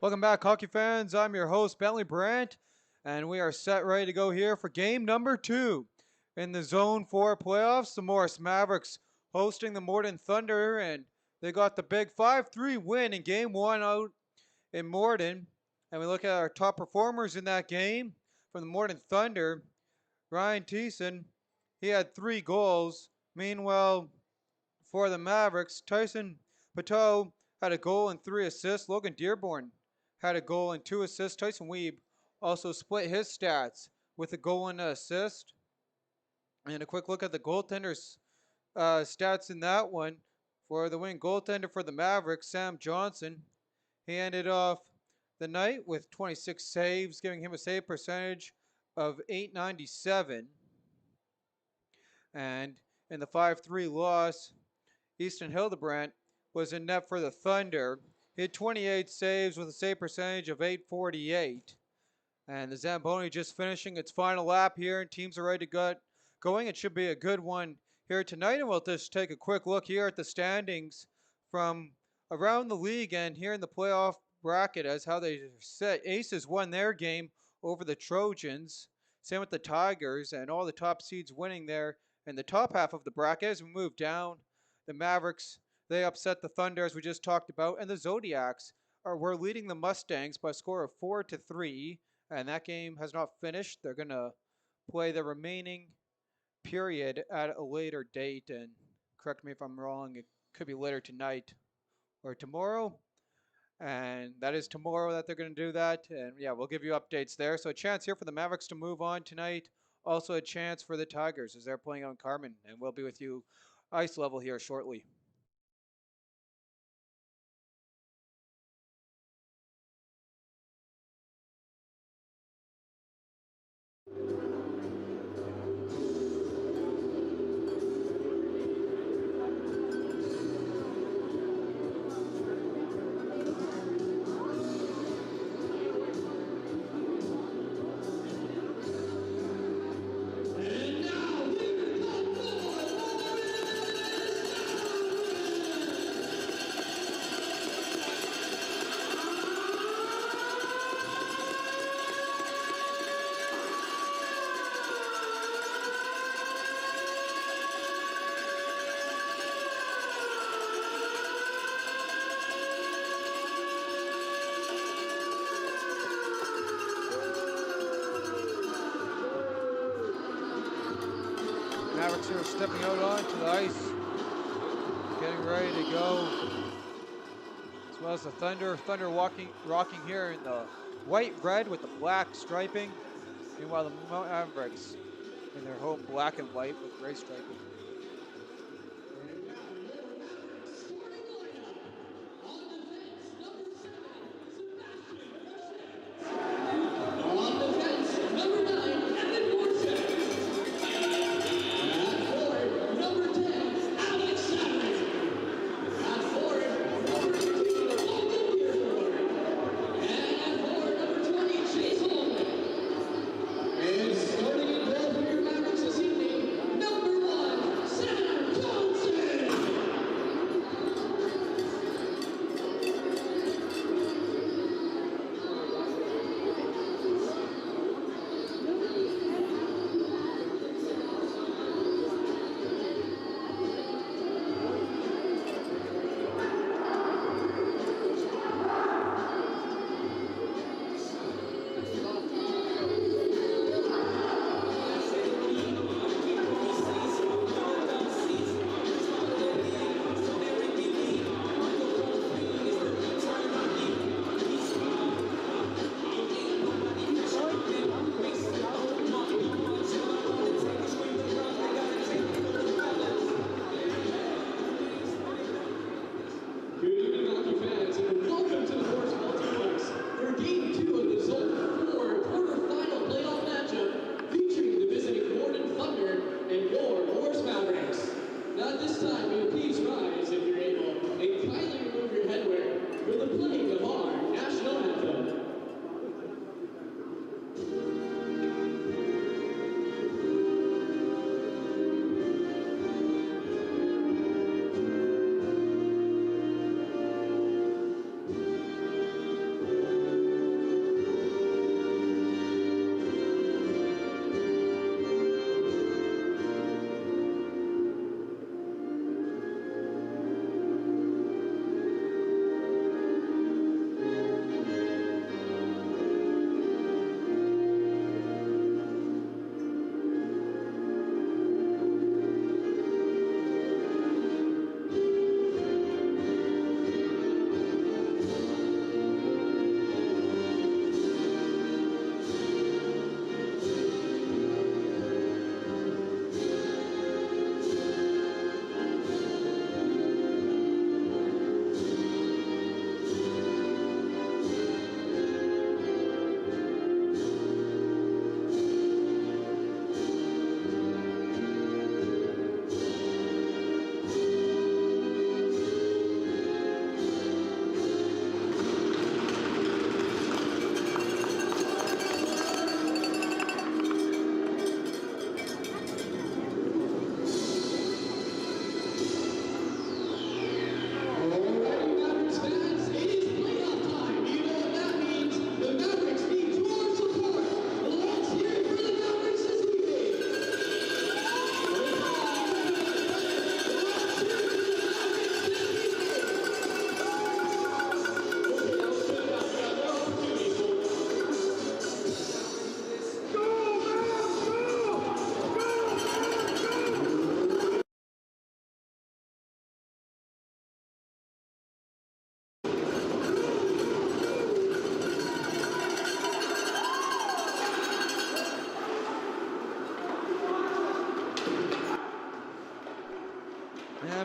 Welcome back, hockey fans. I'm your host, Bentley Brandt, and we are set ready to go here for game number 2 in the Zone 4 playoffs. The Morris Mavericks hosting the Morden Thunder, and they got the big 5-3 win in game 1 out in Morden. And we look at our top performers in that game from the Morden Thunder. Ryan Thiessen, he had 3 goals. Meanwhile, for the Mavericks, Tyson Pateau had a goal and 3 assists. Logan Dearborn had a goal and 2 assists. Tyson Weeb also split his stats with a goal and an assist. And a quick look at the goaltenders' stats in that one. For the winning goaltender for the Mavericks, Sam Johnson, he ended off the night with 26 saves, giving him a save percentage of .897. And in the 5-3 loss, Easton Hildebrandt was in net for the Thunder. He had 28 saves with a save percentage of .848. And the Zamboni just finishing its final lap here, and teams are ready to get going. It should be a good one here tonight, and we'll just take a quick look here at the standings from around the league and here in the playoff bracket as how they set. Aces won their game over the Trojans. Same with the Tigers, and all the top seeds winning there in the top half of the bracket. As we move down, the Mavericks, they upset the Thunder as we just talked about, and the Zodiacs were leading the Mustangs by a score of 4-3, and that game has not finished. They're going to play the remaining period at a later date, and correct me if I'm wrong, it could be later tonight or tomorrow, and that is tomorrow that they're going to do that. And yeah, we'll give you updates there. So a chance here for the Mavericks to move on tonight. Also a chance for the Tigers as they're playing on Carmen, and we'll be with you ice level here shortly. Mavericks here stepping out onto the ice, getting ready to go. As well as the Thunder. Thunder rocking here in the white red with the black striping. Meanwhile, the Mavericks in their home black and white with gray striping.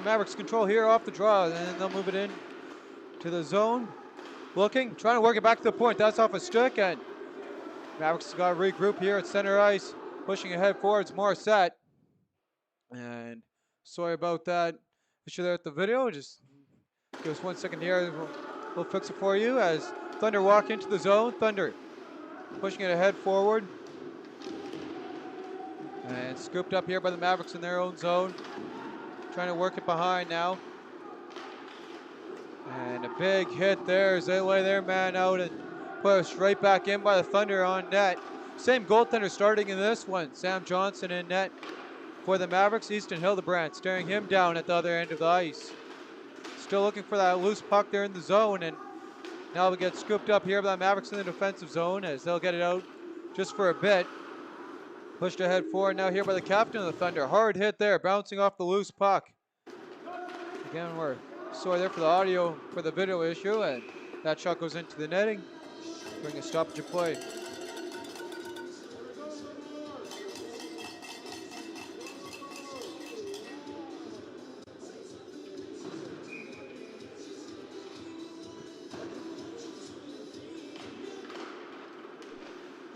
Mavericks control here off the draw, and they'll move it in to the zone. Looking, trying to work it back to the point. That's off a stick, and Mavericks got to regroup here at center ice. Pushing ahead forwards, more set. And sorry about that issue there at the video. Just give us 1 second here. We'll fix it for you as Thunder walk into the zone. Thunder pushing it ahead forward. And scooped up here by the Mavericks in their own zone. Trying to work it behind now. And a big hit there as they lay their man out and pushed right back in by the Thunder on net. Same goaltender starting in this one. Sam Johnson in net for the Mavericks. Easton Hildebrandt staring him down at the other end of the ice. Still looking for that loose puck there in the zone, and now we get scooped up here by the Mavericks in the defensive zone as they'll get it out just for a bit. Pushed ahead forward now here by the captain of the Thunder. Hard hit there, bouncing off the loose puck. Again, we're sorry there for the audio, for the video issue, and that shot goes into the netting. Bring a stoppage of play.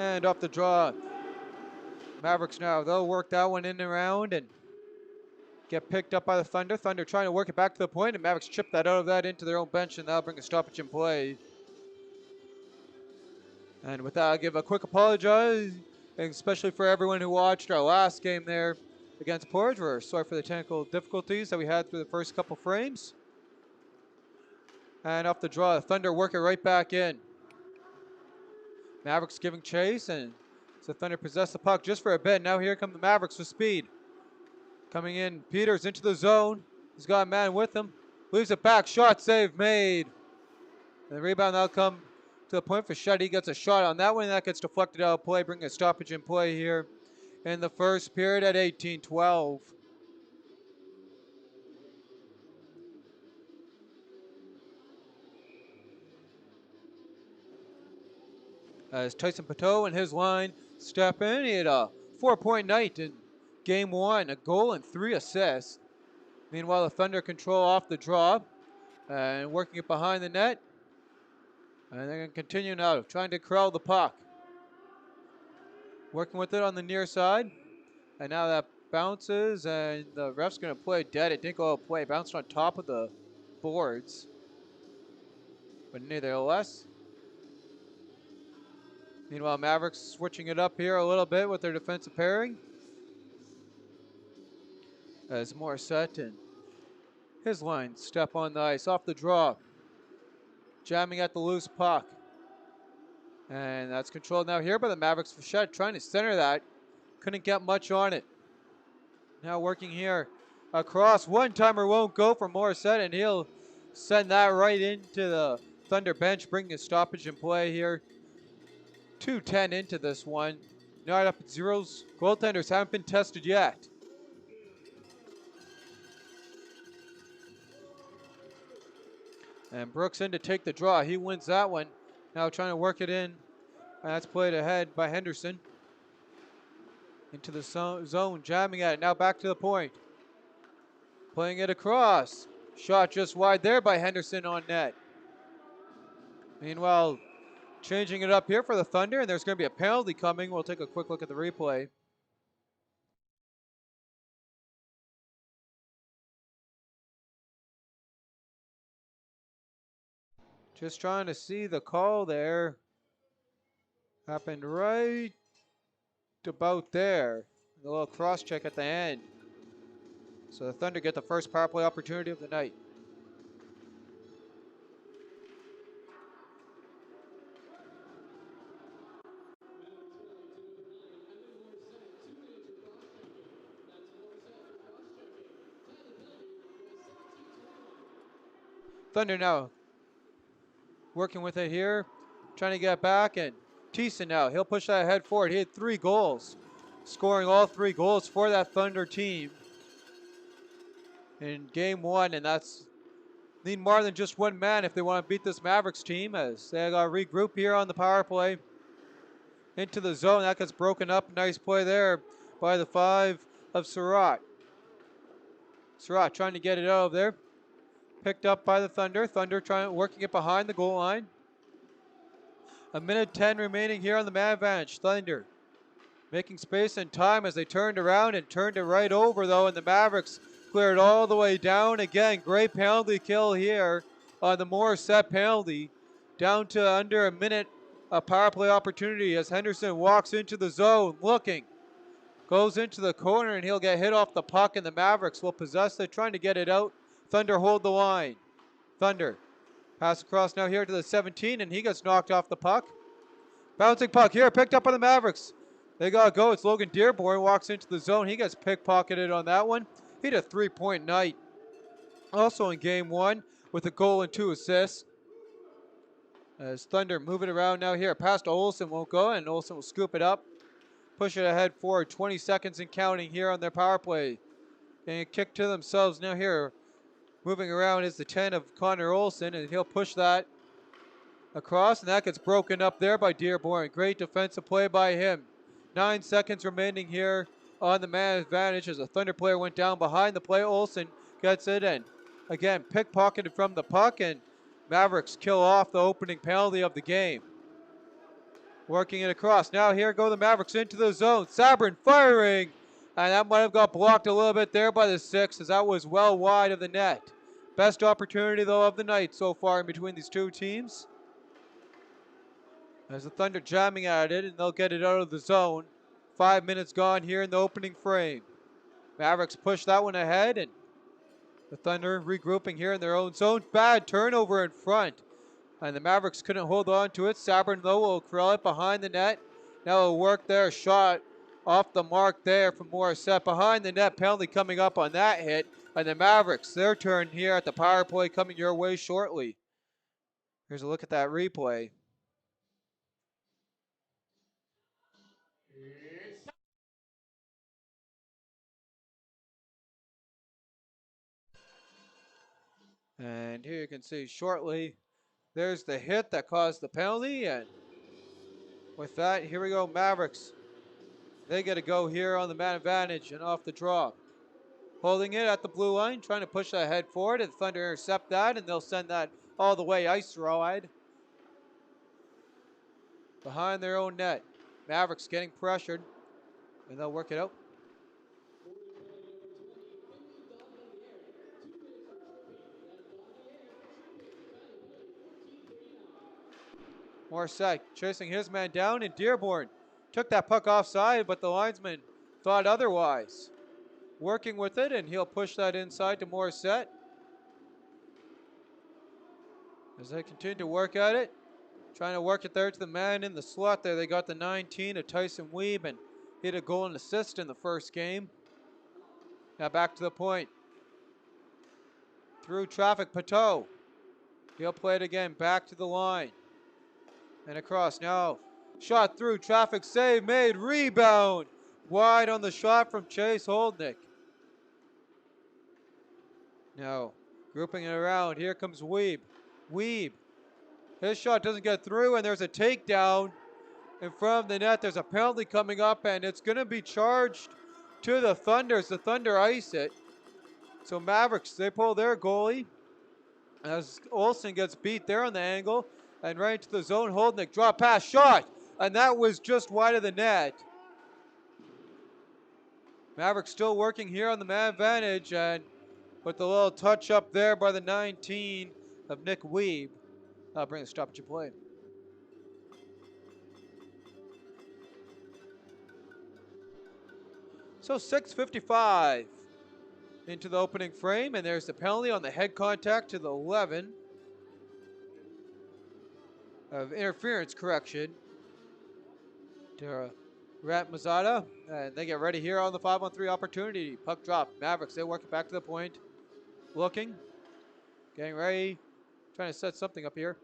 And off the draw. Mavericks now, they'll work that one in and around and get picked up by the Thunder. Thunder trying to work it back to the point, and Mavericks chip that out of that into their own bench, and that'll bring a stoppage in play. And with that, I'll give a quick apologize, especially for everyone who watched our last game there against Portage. We're sorry for the technical difficulties that we had through the first couple frames. And off the draw, the Thunder work it right back in. Mavericks giving chase, and so Thunder possess the puck just for a bit. Now here come the Mavericks with speed. Coming in, Peters into the zone. He's got a man with him. Leaves it back, shot save made. And the rebound now come to the point for Shed. He gets a shot on that one, that gets deflected out of play, bringing a stoppage in play here in the first period at 18-12. As Tyson Pateau and his line step in, he had a 4-point night in game one, a goal and 3 assists. Meanwhile, the Thunder control off the draw and working it behind the net. And they're going to continue now, trying to corral the puck. Working with it on the near side. And now that bounces, and the ref's going to play dead. It didn't go out of play. Bounced on top of the boards. But nevertheless. Meanwhile, Mavericks switching it up here a little bit with their defensive pairing. As Morissette and his line step on the ice off the draw. Jamming at the loose puck. And that's controlled now here by the Mavericks. Fichette trying to center that. Couldn't get much on it. Now working here across. One-timer won't go for Morissette, and he'll send that right into the Thunder bench, bringing a stoppage in play here. 2:10 into this one. Not up at zeros. Goaltenders haven't been tested yet. And Brooks in to take the draw. He wins that one. Now trying to work it in. And that's played ahead by Henderson. Into the zone, jamming at it. Now back to the point. Playing it across. Shot just wide there by Henderson on net. Meanwhile, changing it up here for the Thunder, and there's going to be a penalty coming. We'll take a quick look at the replay. Just trying to see the call there. Happened right about there. A little cross check at the end. So the Thunder get the first power play opportunity of the night. Thunder now working with it here, trying to get back, and Thiessen now, he'll push that head forward. He had 3 goals, scoring all 3 goals for that Thunder team in game one, and that's need more than just one man if they want to beat this Mavericks team, as they got to regroup here on the power play. Into the zone, that gets broken up. Nice play there by the 5 of Surratt. Surratt trying to get it out of there. Picked up by the Thunder. Thunder working it behind the goal line. 1:10 remaining here on the man advantage. Thunder making space and time as they turned around and turned it right over though, and the Mavericks cleared all the way down. Again, great penalty kill here on the Morissette penalty. Down to under a minute, a power play opportunity as Henderson walks into the zone looking. Goes into the corner and he'll get hit off the puck and the Mavericks will possess it, trying to get it out. Thunder hold the line. Thunder pass across now here to the 17 and he gets knocked off the puck. Bouncing puck here, picked up by the Mavericks. They gotta go. It's Logan Dearborn walks into the zone. He gets pickpocketed on that one. He had a 3-point night. Also in game 1 with a goal and 2 assists. As Thunder moving around now here. Pass to Olsen won't go, and Olsen will scoop it up. Push it ahead forward. 20 seconds and counting here on their power play. Getting a kick to themselves now here. Moving around is the 10 of Connor Olsen, and he'll push that across, and that gets broken up there by Dearborn. Great defensive play by him. 9 seconds remaining here on the man advantage as a Thunder player went down behind the play. Olsen gets it in. Again, pickpocketed from the puck, and Mavericks kill off the opening penalty of the game. Working it across. Now here go the Mavericks into the zone. Sabrin firing, and that might have got blocked a little bit there by the 6 as that was well wide of the net. Best opportunity though of the night so far in between these two teams. As the Thunder jamming at it, and they'll get it out of the zone. 5 minutes gone here in the opening frame. Mavericks push that one ahead, and the Thunder regrouping here in their own zone. Bad turnover in front, and the Mavericks couldn't hold on to it. Sabrin, though, will corral it behind the net. Now it'll work there. Shot off the mark there from Morissette. Behind the net, penalty coming up on that hit. And the Mavericks, their turn here at the power play coming your way shortly. Here's a look at that replay. And here you can see shortly, there's the hit that caused the penalty. And with that, here we go, Mavericks. They get a go here on the man advantage and off the draw. Holding it at the blue line, trying to push that head forward, and the Thunder intercept that, and they'll send that all the way ice wide. Behind their own net. Mavericks getting pressured, and they'll work it out. Morissette chasing his man down, and Dearborn took that puck offside, but the linesman thought otherwise. Working with it, and he'll push that inside to Morissette. As they continue to work at it, trying to work it there to the man in the slot there. They got the 19 of Tyson Weeb, and hit a goal and assist in the first game. Now back to the point. Through traffic, Pateau. He'll play it again, back to the line. And across now. Shot through traffic, save made, rebound. Wide on the shot from Chase Holdnick. Now, grouping it around, here comes Weeb. Weeb, his shot doesn't get through, and there's a takedown in front of the net. There's a penalty coming up, and it's going to be charged to the Thunder as the Thunder ice it. So Mavericks, they pull their goalie as Olsen gets beat there on the angle. And right into the zone, Holdnick, drop pass, shot, and that was just wide of the net. Mavericks still working here on the man advantage, and with the little touch up there by the 19 of Nick Weeb, I'll bring a stoppage of play. So 6:55 into the opening frame, and there's the penalty on the head contact to the 11. Of interference correction to Rat Mazzata, and they get ready here on the 5-on-3 opportunity. Puck drop. Mavericks, they work it back to the point. Looking, getting ready, trying to set something up here.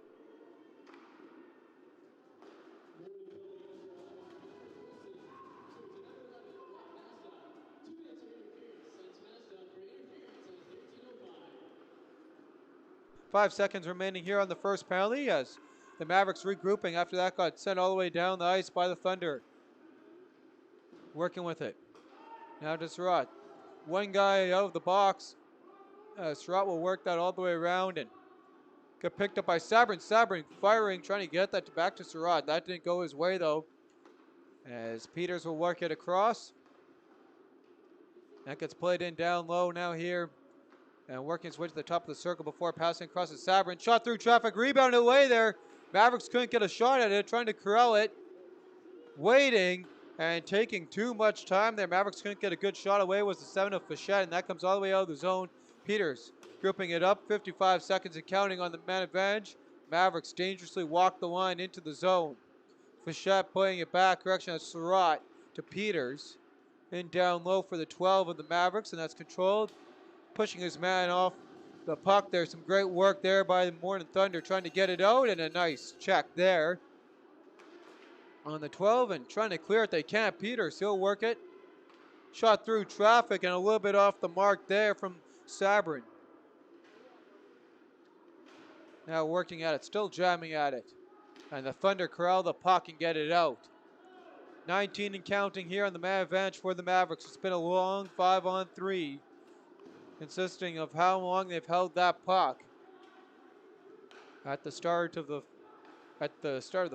Five seconds remaining here on the first penalty as the Mavericks regrouping after that got sent all the way down the ice by the Thunder. Working with it. Now to Surratt. One guy out of the box. Surratt will work that all the way around and get picked up by Sabrin. Sabrin firing, trying to get that back to Surratt. That didn't go his way though, as Peters will work it across. That gets played in down low now here. And working his way to the top of the circle before passing across to Sabrin. Shot through traffic, rebounded away there. Mavericks couldn't get a shot at it, trying to corral it. Waiting and taking too much time there. Mavericks couldn't get a good shot away. Was the 7 of Fichette, and that comes all the way out of the zone. Peters grouping it up, 55 seconds and counting on the man advantage. Mavericks dangerously walk the line into the zone. Fichette playing it back, correction, that's Surratt to Peters. In down low for the 12 of the Mavericks, and that's controlled. Pushing his man off the puck. There's some great work there by the Morden Thunder trying to get it out, and a nice check there on the 12 and trying to clear it. They can't. Peters, he'll work it. Shot through traffic and a little bit off the mark there from Sabrin. Now working at it, still jamming at it. And the Thunder corral the puck and get it out. 19 and counting here on the man advantage for the Mavericks. It's been a long 5-on-3. Consisting of how long they've held that puck at the start of the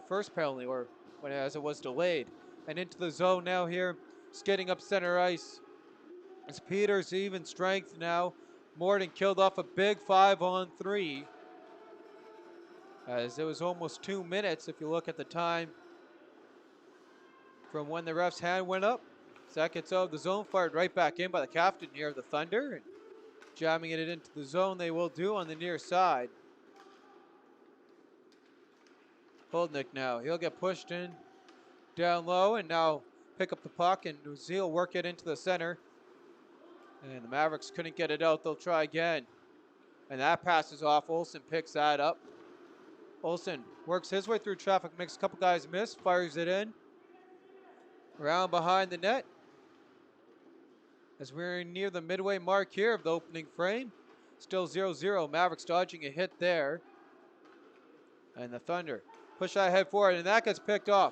first penalty, or as it was delayed, and into the zone now here, skidding up center ice. It's Peters even strength now. Morden killed off a big 5-on-3, as it was almost 2 minutes if you look at the time from when the ref's hand went up. Seconds out of the zone, fired right back in by the captain here of the Thunder. And jamming it into the zone, they will do on the near side. Holdnick now, he'll get pushed in down low and now pick up the puck, and Zeal work it into the center. And the Mavericks couldn't get it out, they'll try again. And that passes off, Olsen picks that up. Olsen works his way through traffic, makes a couple guys miss, fires it in. Around behind the net. As we're near the midway mark here of the opening frame. Still 0-0. Mavericks dodging a hit there. And the Thunder push ahead forward, and that gets picked off.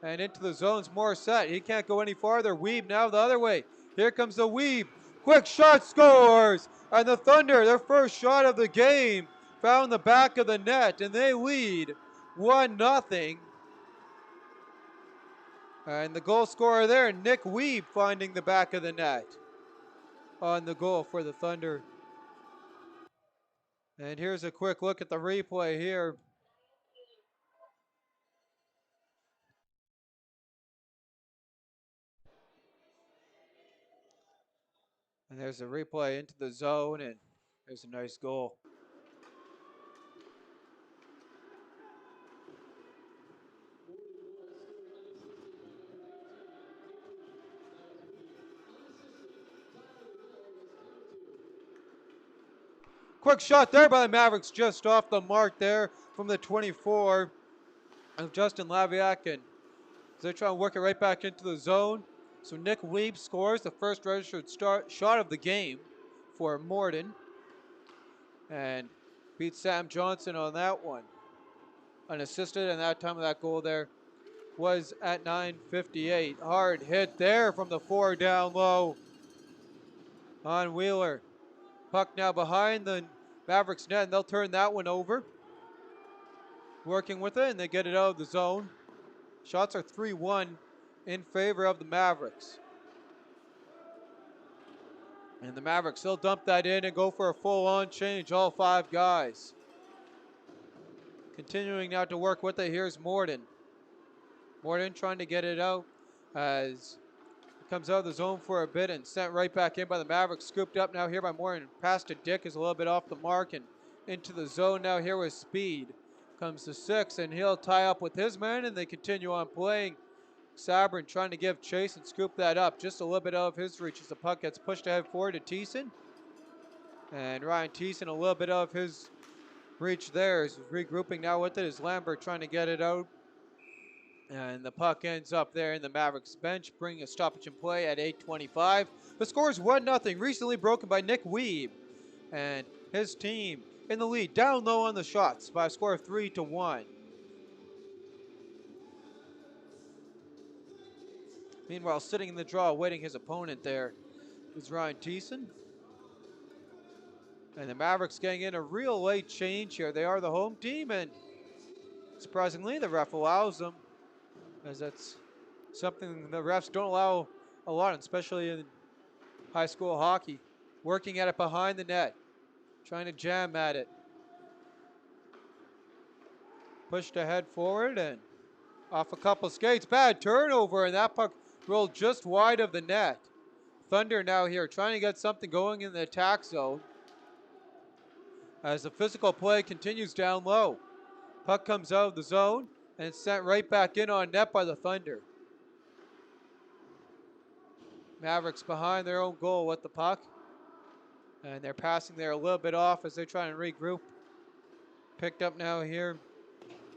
And into the zone's more set. He can't go any farther. Weeb now the other way. Here comes the Weeb. Quick shot, scores! And the Thunder, their first shot of the game, found the back of the net, and they lead 1-0. And the goal scorer there, Nick Weeb, finding the back of the net on the goal for the Thunder. And here's a quick look at the replay here. And there's a replay into the zone, and there's a nice goal. Quick shot there by the Mavericks, just off the mark there from the 24 of Justin Laviak, and they're trying to work it right back into the zone. So Nick Weeb scores the first registered shot of the game for Morden, and beats Sam Johnson on that one. Unassisted, and that time of that goal there was at 9:58. Hard hit there from the 4 down low on Wheeler. Puck now behind the Mavericks net, and they'll turn that one over. Working with it, and they get it out of the zone. Shots are 3-1 in favor of the Mavericks. And the Mavericks, they'll dump that in and go for a full-on change, all 5 guys. Continuing now to work with it, here's Morden. Morden trying to get it out as it comes out of the zone for a bit and sent right back in by the Mavericks. Scooped up now here by Morden. Pass to Dick is a little bit off the mark, and into the zone now here with speed. Comes to 6, and he'll tie up with his man, and they continue on playing. Sabrin trying to give chase and scoop that up. Just a little bit out of his reach as the puck gets pushed ahead forward to Thiessen. And Ryan Thiessen a little bit out of his reach there. Is regrouping now with it. Is Lambert trying to get it out. And the puck ends up there in the Mavericks bench, bringing a stoppage in play at 8:25. The score is 1-0, recently broken by Nick Weeb. And his team in the lead, down low on the shots by a score of 3-1. Meanwhile, sitting in the draw, awaiting his opponent there is Ryan Thiessen. And the Mavericks getting in a real late change here. They are the home team, and surprisingly, the ref allows them, as that's something the refs don't allow a lot, especially in high school hockey. Working at it behind the net, trying to jam at it. Pushed ahead forward and off a couple skates. Bad turnover, and that puck rolled just wide of the net. Thunder now here trying to get something going in the attack zone as the physical play continues down low. Puck comes out of the zone and it's sent right back in on net by the Thunder. Mavericks behind their own goal with the puck. And they're passing there a little bit off as they try and regroup. Picked up now here.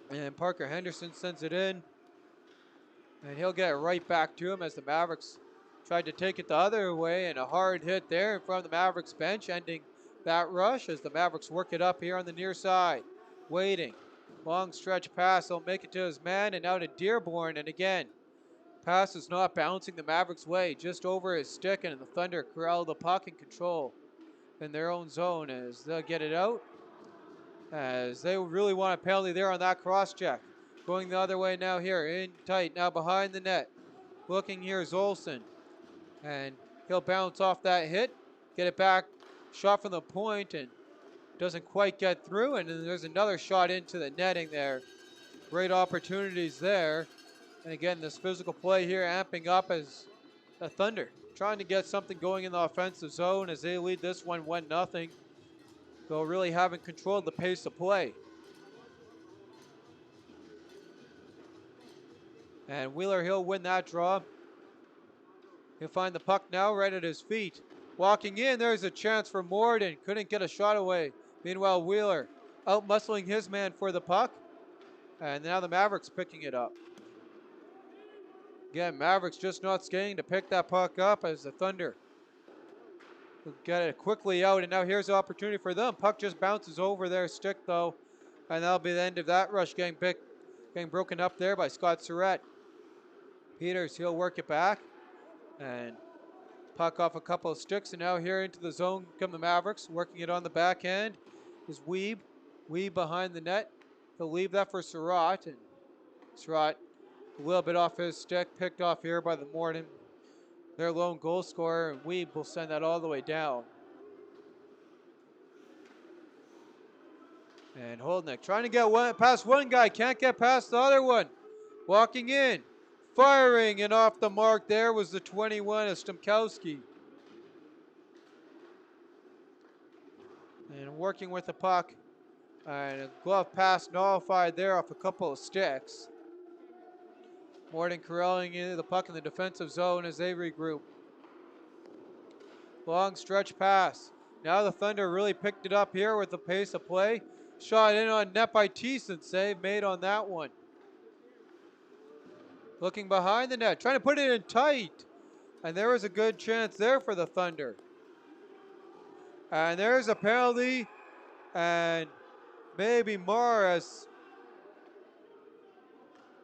And Parker Henderson sends it in. And he'll get it right back to him as the Mavericks tried to take it the other way. And a hard hit there in front of the Mavericks bench, ending that rush as the Mavericks work it up here on the near side. Waiting. Long stretch pass. He'll make it to his man and now to Dearborn. And again, pass is not bouncing the Mavericks' way. Just over his stick, and the Thunder corral the puck in control in their own zone as they'll get it out. As they really want a penalty there on that cross check. Going the other way now here, in tight, now behind the net. Looking here is Olsen. And he'll bounce off that hit, get it back, shot from the point, and doesn't quite get through. And then there's another shot into the netting there. Great opportunities there. And again, this physical play here amping up as the Thunder trying to get something going in the offensive zone as they lead this one 1-0. Though really haven't controlled the pace of play. And Wheeler, he'll win that draw. He'll find the puck now right at his feet. Walking in, there's a chance for Morden. Couldn't get a shot away. Meanwhile, Wheeler out muscling his man for the puck. And now the Mavericks picking it up. Again, Mavericks just not skating to pick that puck up as the Thunder will get it quickly out. And now here's the opportunity for them. Puck just bounces over their stick though. And that'll be the end of that rush getting broken up there by Scott Surratt. Peters, he'll work it back. And puck off a couple of sticks. And now here into the zone come the Mavericks. Working it on the backhand is Weeb. Weeb behind the net. He'll leave that for Surratt. And Surratt a little bit off his stick. Picked off here by the Morden. Their lone goal scorer. And Weeb will send that all the way down. And Holdnick trying to get past one guy. Can't get past the other one. Walking in. Firing, and off the mark there was the 21 of Stemkowski. And working with the puck. And a glove pass nullified there off a couple of sticks. Morden corralling into the puck in the defensive zone as they regroup. Long stretch pass. Now the Thunder really picked it up here with the pace of play. Shot in on net by Thiessen. Save made on that one. Looking behind the net, trying to put it in tight. And there was a good chance there for the Thunder. And there's a penalty. And maybe Morris.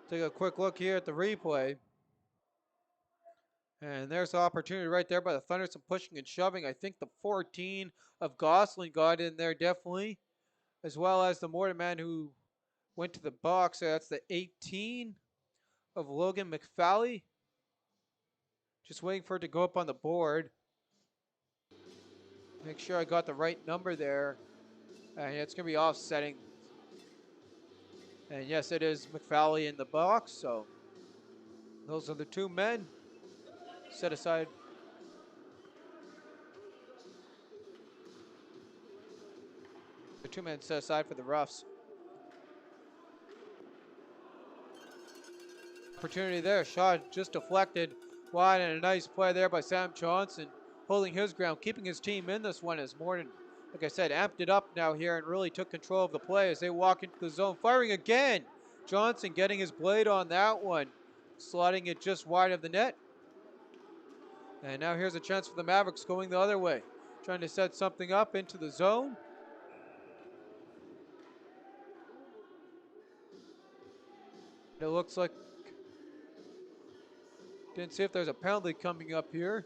Take a quick look here at the replay. And there's the opportunity right there by the Thunder. Some pushing and shoving. I think the 14 of Gosling got in there definitely. As well as the Morden man who went to the box. So that's the 18 of Logan McFally. Just waiting for it to go up on the board. Make sure I got the right number there. And it's going to be offsetting. And yes, it is McFally in the box. So those are the two men set aside. The two men set aside for the Roughs. Opportunity there, shot just deflected wide, and a nice play there by Sam Johnson, holding his ground, keeping his team in this one as Morden, like I said, amped it up now here and really took control of the play as they walk into the zone. Firing again, Johnson getting his blade on that one, slotting it just wide of the net. And now here's a chance for the Mavericks going the other way, trying to set something up into the zone. It looks like, didn't see if there's a penalty coming up here.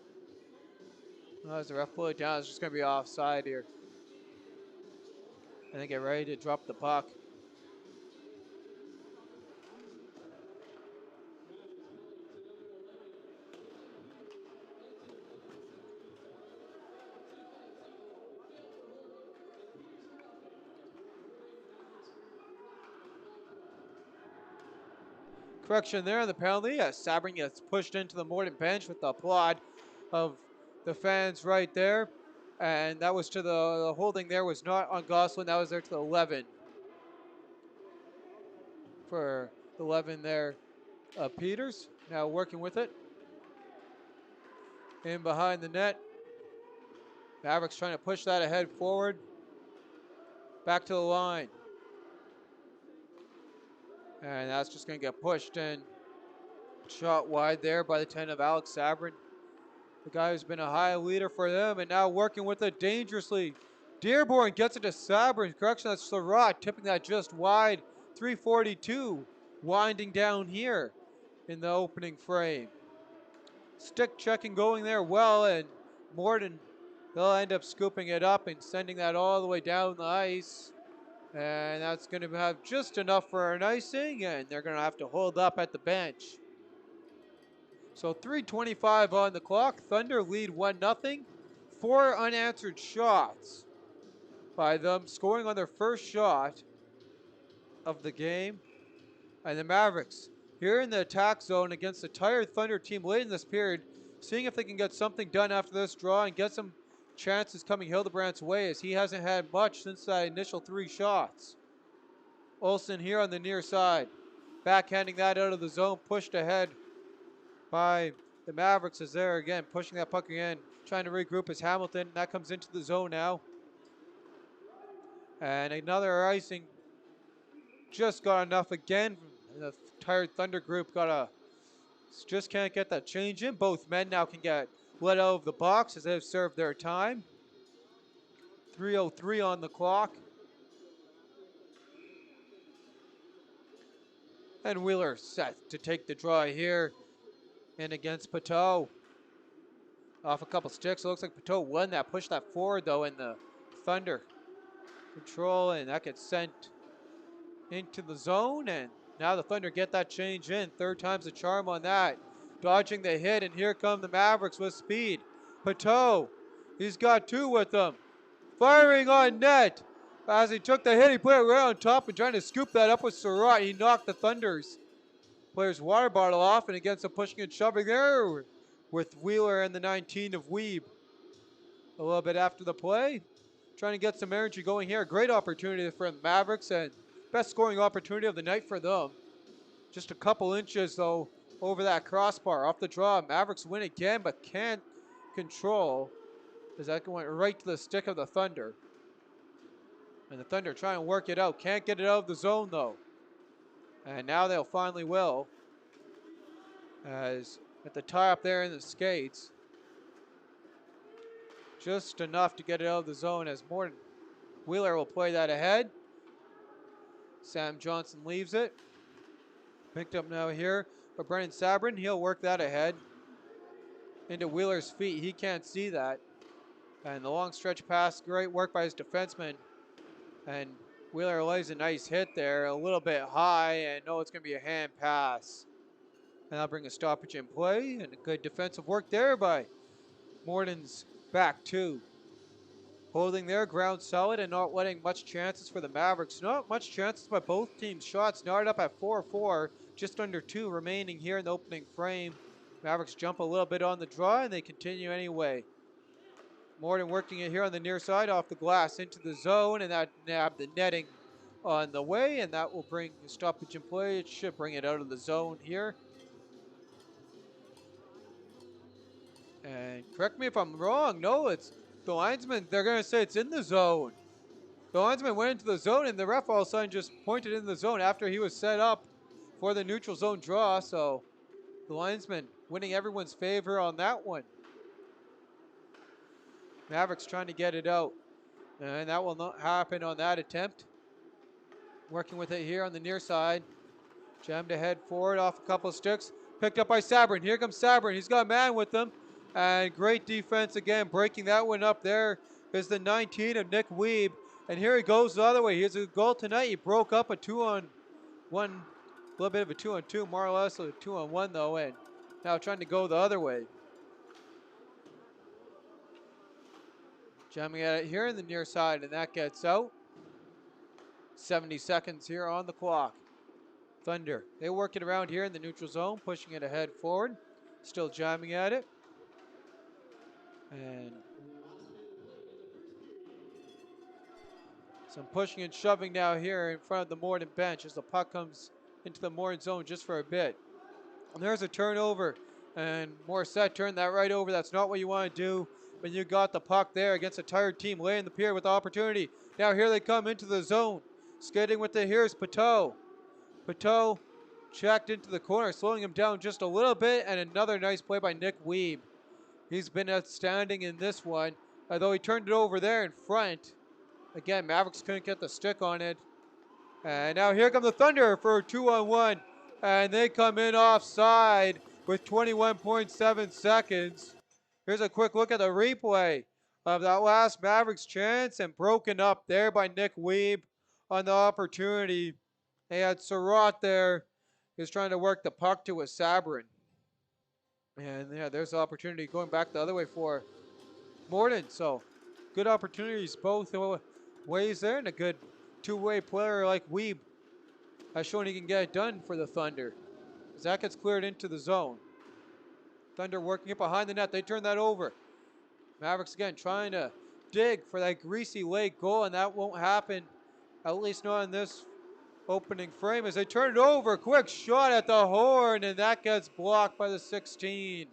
As the ref pulled it down, it's just going to be offside here. and they get ready to drop the puck. Correction there on the penalty. Sabrin gets pushed into the Morden bench with the applaud of the fans right there. And that was to the holding there was not on Gosselin. That was there to the 11. For the 11 there, Peters now working with it. In behind the net. Mavericks trying to push that ahead forward. Back to the line. And that's just going to get pushed in. Shot wide there by the 10 of Alex Sabrin. The guy who's been a high leader for them and now working with it dangerously. Dearborn gets it to Sabrin. Correction, that's Surratt tipping that just wide. 342 winding down here in the opening frame. Stick checking going there well, and Morden, they'll end up scooping it up and sending that all the way down the ice. And that's going to have just enough for an icing, and they're going to have to hold up at the bench. So 3:25 on the clock. Thunder lead 1-0. 4 unanswered shots by them, scoring on their first shot of the game. And the Mavericks here in the attack zone against the tired Thunder team late in this period, seeing if they can get something done after this draw and get some chances coming Hildebrandt's way, as he hasn't had much since that initial 3 shots. Olsen here on the near side, backhanding that out of the zone, pushed ahead by the Mavericks is there again, pushing that puck again, trying to regroup as Hamilton. That comes into the zone now. And another icing. Just got enough again. The tired Thunder group just can't get that change in. Both men now can get let out of the box as they've served their time. 3:03 on the clock. And Wheeler set to take the draw here in against Pateau. Off a couple sticks. It looks like Pateau won that. Pushed that forward though, in the Thunder control, and that gets sent into the zone, and now the Thunder get that change in. 3rd time's the charm on that. Dodging the hit, and here come the Mavericks with speed. Pateau, he's got 2 with them. Firing on net. As he took the hit, he put it right on top and trying to scoop that up with Surratt. He knocked the Thunder's player's water bottle off, and against some pushing and shoving there with Wheeler and the 19 of Weeb. A little bit after the play, trying to get some energy going here. Great opportunity for the Mavericks, and best scoring opportunity of the night for them. Just a couple inches though over that crossbar. Off the draw, Mavericks win again, but can't control, as that went right to the stick of the Thunder. And the Thunder trying to work it out. Can't get it out of the zone though. And now they'll finally will. As at the tie up there in the skates. Just enough to get it out of the zone as Morden. Wheeler will play that ahead. Sam Johnson leaves it. Picked up now here by Brennan Sabrin. He'll work that ahead into Wheeler's feet. He can't see that. And the long stretch pass, great work by his defenseman. And Wheeler lays a nice hit there, a little bit high, and no, it's going to be a hand pass. And that'll bring a stoppage in play, and a good defensive work there by Morden's back 2. Holding their ground solid and not letting much chances for the Mavericks. Not much chances by both teams. Shots knotted up at 4-4, just under 2 remaining here in the opening frame. Mavericks jump a little bit on the draw, and they continue anyway. Morden working it here on the near side, off the glass into the zone, and that nabbed the netting on the way, and that will bring a stoppage in play. It should bring it out of the zone here. And correct me if I'm wrong, no, it's the linesman. They're going to say it's in the zone. The linesman went into the zone, and the ref all of a sudden just pointed in the zone after he was set up for the neutral zone draw, so the linesman winning everyone's favor on that one. Mavericks trying to get it out, and that will not happen on that attempt. Working with it here on the near side. Jammed ahead forward off a couple of sticks. Picked up by Sabrin. Here comes Sabrin. He's got a man with him. And great defense again, breaking that one up. There is the 19 of Nick Weeb. And here he goes the other way. He has a goal tonight. He broke up a 2-on-1, a little bit of a 2-on-2, more or less a 2-on-1 though, and now trying to go the other way. Jamming at it here in the near side, and that gets out. 70 seconds here on the clock. Thunder, they work it around here in the neutral zone, pushing it ahead forward. Still jamming at it. And some pushing and shoving now here in front of the Morden bench as the puck comes into the Morden zone just for a bit. And there's a turnover, and Morissette turned that right over. That's not what you want to do when you got the puck there against a tired team laying the pier with the opportunity. Now here they come into the zone. Skating with the, here's Pateau. Pateau checked into the corner, slowing him down just a little bit, and another nice play by Nick Wiebe. He's been outstanding in this one, although he turned it over there in front. Again, Mavericks couldn't get the stick on it. And now here come the Thunder for a 2-on-1. And they come in offside with 21.7 seconds. Here's a quick look at the replay of that last Mavericks chance, and broken up there by Nick Wiebe on the opportunity. They had Surratt there. He was trying to work the puck to a Sabrin. And yeah, there's the opportunity going back the other way for Morden. So good opportunities both ways there, and a good two-way player like Wiebe has shown he can get it done for the Thunder. As that gets cleared into the zone. Thunder working it behind the net. They turn that over. Mavericks again trying to dig for that greasy leg goal, and that won't happen, at least not in this opening frame, as they turn it over. Quick shot at the horn, and that gets blocked by the 16.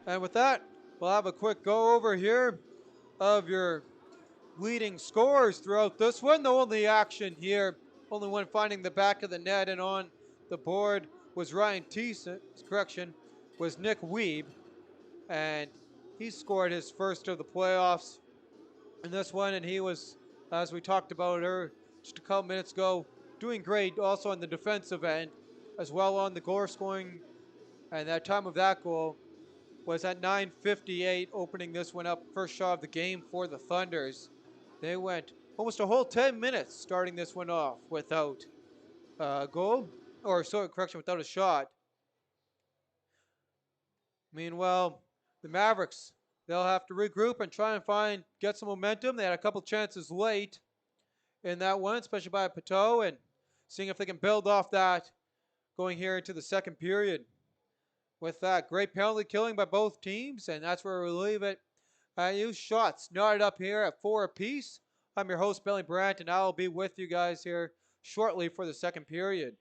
And with that, we'll have a quick go over here of your leading scorers throughout this one. The only action here, only one finding the back of the net and on the board was Ryan Thiessen, correction, was Nick Wiebe. And he scored his first of the playoffs in this one, and he was, as we talked about just a couple minutes ago, doing great also on the defensive end, as well on the goal scoring, and that time of that goal was at 9:58, opening this one up, first shot of the game for the Thunders. They went almost a whole 10 minutes starting this one off without a goal, or sorry, correction, without a shot. Meanwhile, the Mavericks, they'll have to regroup and try and get some momentum. They had a couple chances late in that one, especially by Pateau, and seeing if they can build off that going here into the second period. With that, great penalty killing by both teams, and that's where we'll leave it. You shots knotted up here at 4 apiece. I'm your host, Billy Brandt, and I'll be with you guys here shortly for the second period.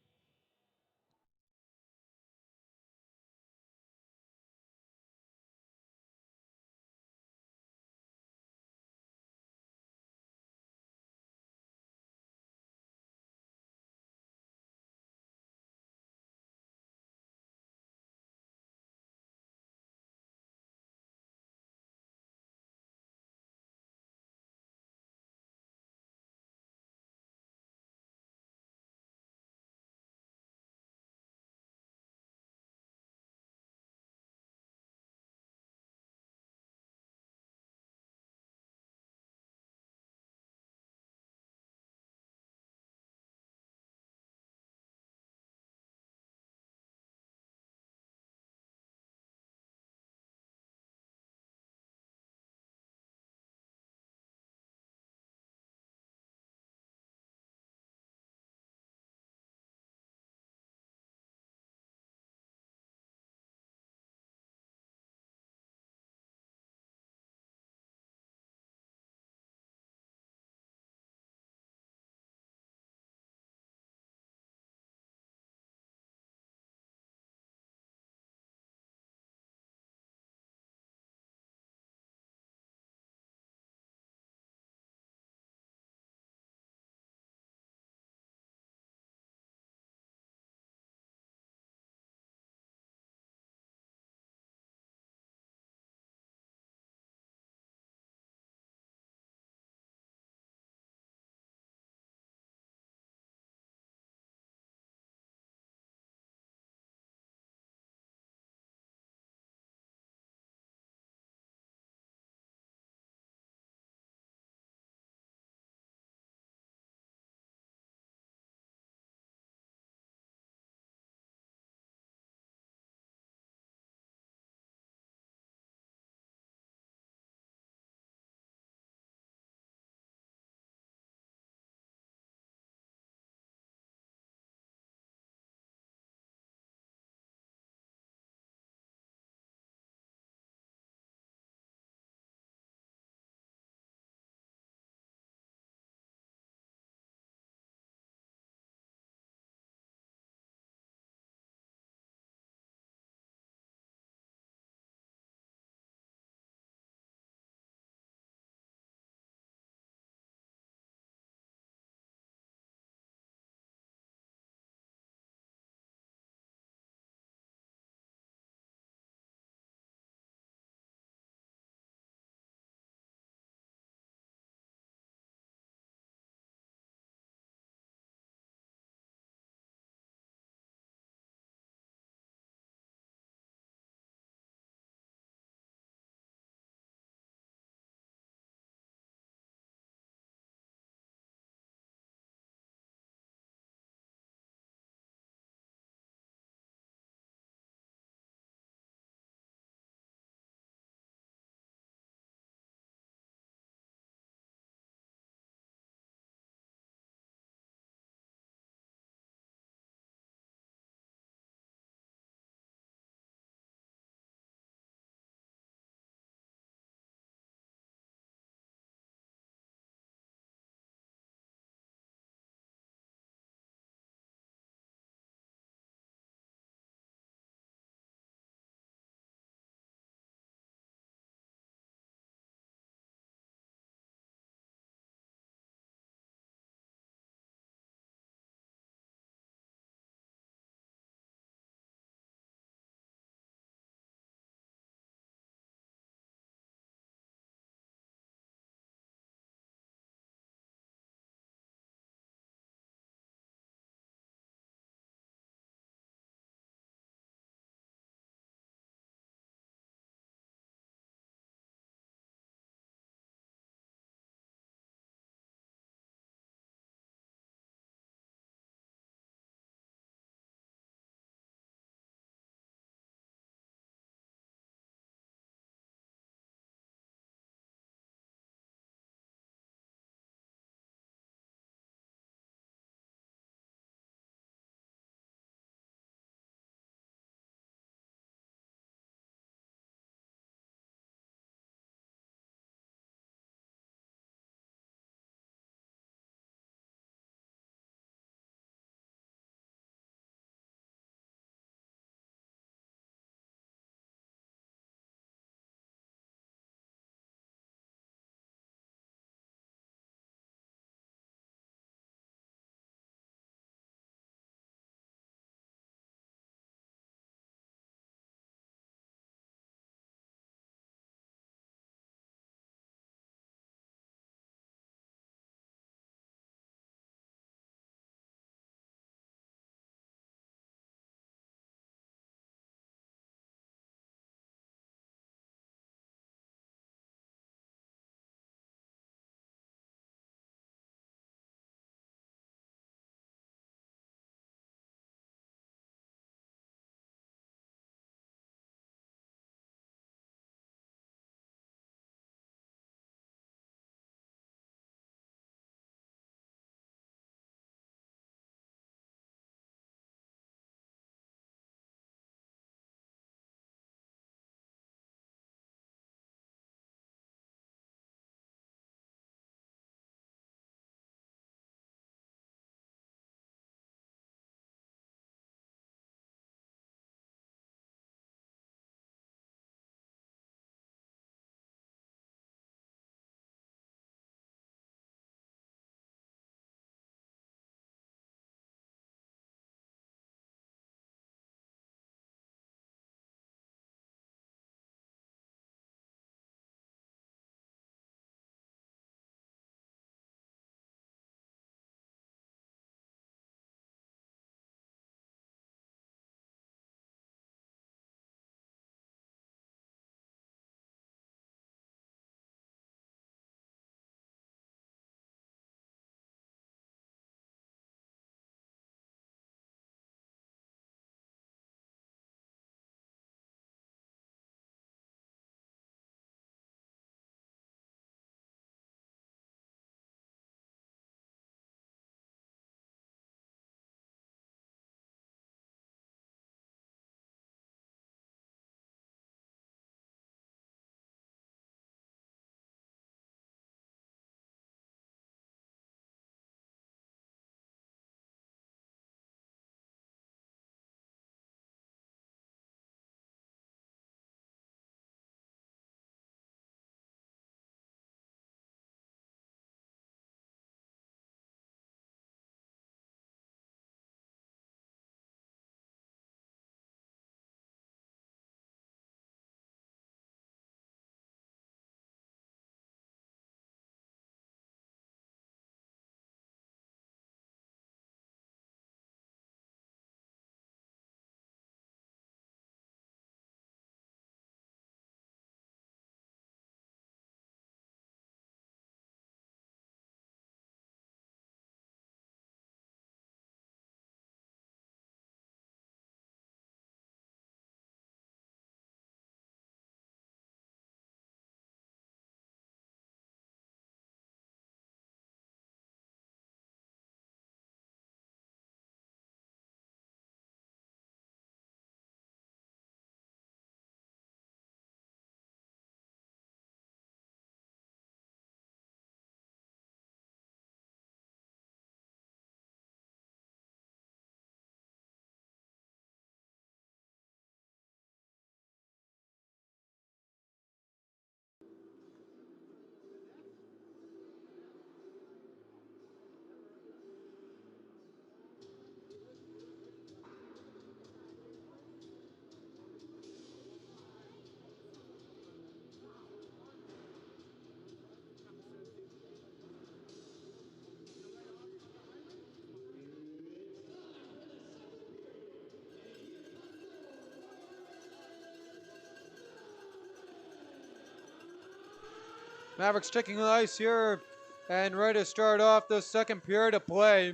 Mavericks checking the ice here and ready to start off the second period of play.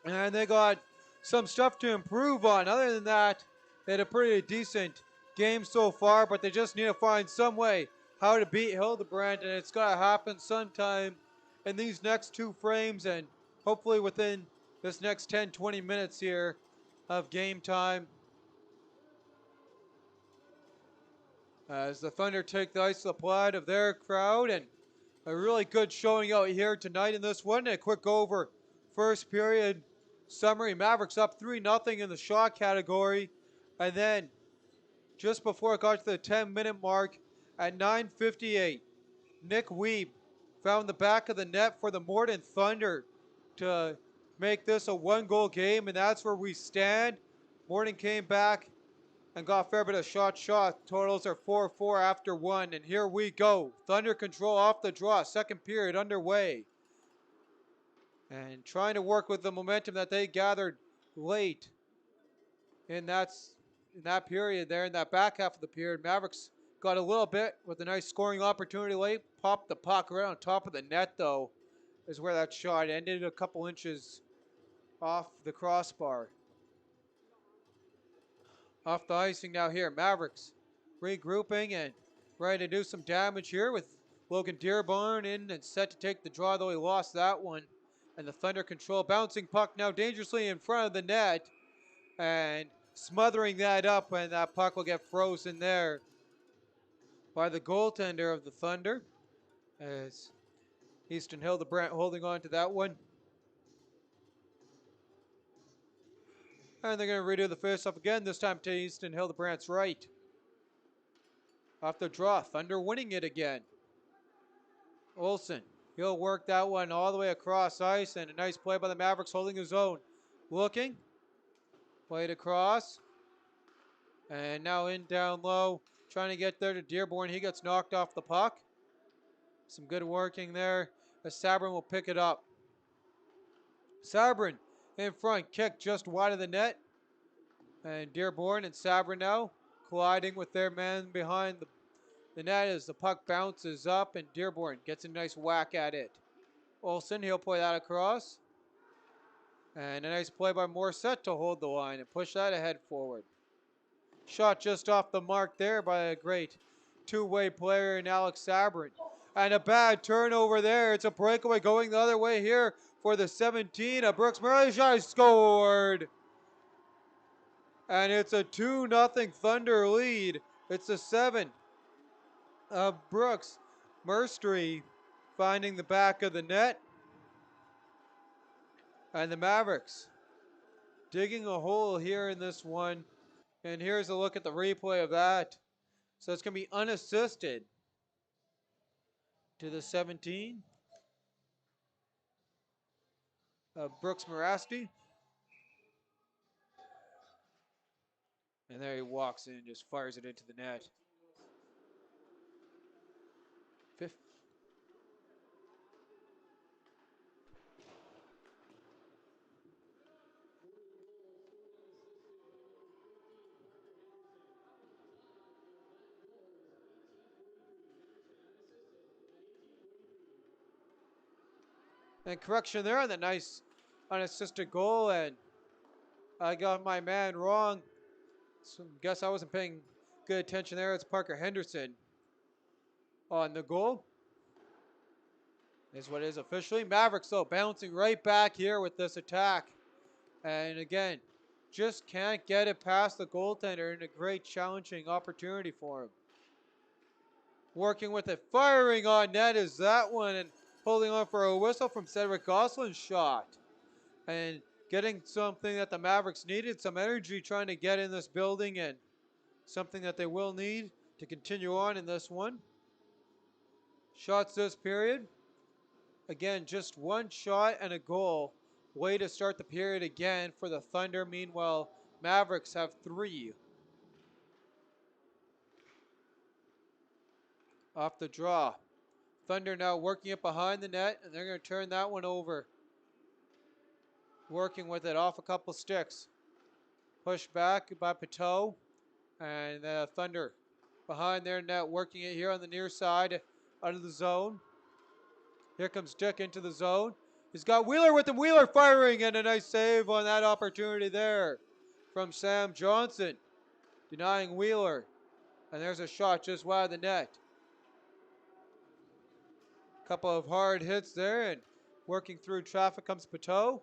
And they got some stuff to improve on. Other than that, they had a pretty decent game so far, but they just need to find some way how to beat Hildebrandt, and it's got to happen sometime in these next two frames and hopefully within this next 10-20 minutes here of game time. As the Thunder take the ice to the pride of their crowd, and a really good showing out here tonight in this one. A quick over first period summary. Mavericks up 3-0 in the shot category. And then just before it got to the 10-minute mark at 9:58, Nick Wiebe found the back of the net for the Morden Thunder to make this a one-goal game, and that's where we stand. Morden came back and got a fair bit of shot. Totals are 4-4 after one, and here we go. Thunder control off the draw. Second period underway. And trying to work with the momentum that they gathered late in that period there, in that back half of the period. Mavericks got a little bit with a nice scoring opportunity late. Popped the puck right on top of the net, though, is where that shot ended, a couple inches off the crossbar. Off the icing now here. Mavericks regrouping and ready to do some damage here with Logan Dearborn in and set to take the draw, though he lost that one. And the Thunder control. Bouncing puck now dangerously in front of the net. And smothering that up, and that puck will get frozen there by the goaltender of the Thunder. As Easton Hildebrandt holding on to that one. And they're going to redo the face-off again, this time to Easton Hildebrandt's right. Off the draw, Thunder winning it again. Olsen, he'll work that one all the way across ice, and a nice play by the Mavericks holding his own. Looking, played across, and now in down low, trying to get there to Dearborn. He gets knocked off the puck. Some good working there as Sabrin will pick it up. Sabrin in front, kick just wide of the net. And Dearborn and Sabrin now colliding with their man behind the net as the puck bounces up, and Dearborn gets a nice whack at it. Olsen, he'll play that across. And a nice play by Morissette to hold the line and push that ahead forward. Shot just off the mark there by a great two-way player in Alex Sabrin. And a bad turnover there. It's a breakaway going the other way here for the 17 of Brooks Murray. Shot scored. And it's a 2-0 Thunder lead. It's the 7 of Brooks. Merstry finding the back of the net. And the Mavericks digging a hole here in this one. And here's a look at the replay of that. So it's going to be unassisted to the 17 of Brooks Morasti. And there he walks in, just fires it into the net. Fifth. And correction there on the nice unassisted goal, and I got my man wrong. So guess I wasn't paying good attention there. It's Parker Henderson on the goal. Is what it is officially. Mavericks though bouncing right back here with this attack. And again, just can't get it past the goaltender, and a great challenging opportunity for him. Working with it, firing on net is that one, and holding on for a whistle from Cedric Gosselin's shot. And getting something that the Mavericks needed, some energy trying to get in this building, and something that they will need to continue on in this one. Shots this period. Again, just one shot and a goal. Way to start the period again for the Thunder. Meanwhile, Mavericks have 3. Off the draw. Thunder now working it behind the net, and they're going to turn that one over. Working with it off a couple sticks. Pushed back by Pateau. And Thunder behind their net, working it here on the near side out of the zone. Here comes Dick into the zone. He's got Wheeler with him. Wheeler firing, and a nice save on that opportunity there from Sam Johnson, denying Wheeler. And there's a shot just wide of the net. Couple of hard hits there, and working through traffic comes Pateau.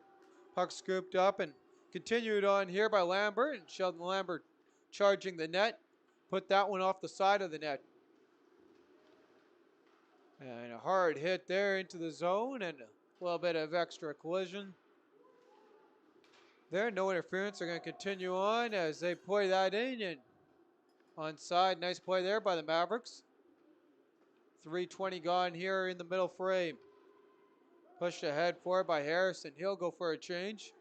Puck scooped up and continued on here by Lambert, and Sheldon Lambert charging the net. Put that one off the side of the net. And a hard hit there into the zone, and a little bit of extra collision. There, no interference. They're going to continue on as they play that in, and onside. Nice play there by the Mavericks. 3:20 gone here in the middle frame. Pushed ahead forward by Harrison. He'll go for a change.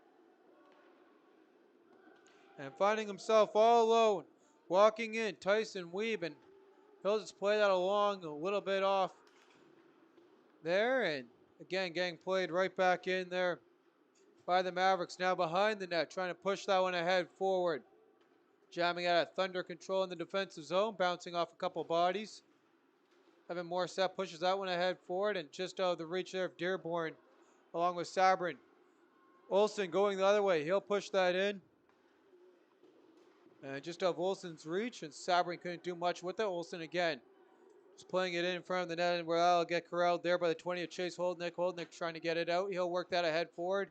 And finding himself all alone, walking in, Tyson Weeb, and he'll just play that along a little bit off there, and again getting played right back in there by the Mavericks. Now behind the net, trying to push that one ahead forward. Jamming out of Thunder control in the defensive zone, bouncing off a couple bodies. Evan Morissette pushes that one ahead forward, and just out of the reach there of Dearborn, along with Sabrin. Olsen going the other way. He'll push that in. And just out of Olsen's reach, and Sabrin couldn't do much with it. Olsen again, just playing it in front of the net, and where that'll get corralled there by the 20 of Chase Holdnick. Holdnick trying to get it out. He'll work that ahead forward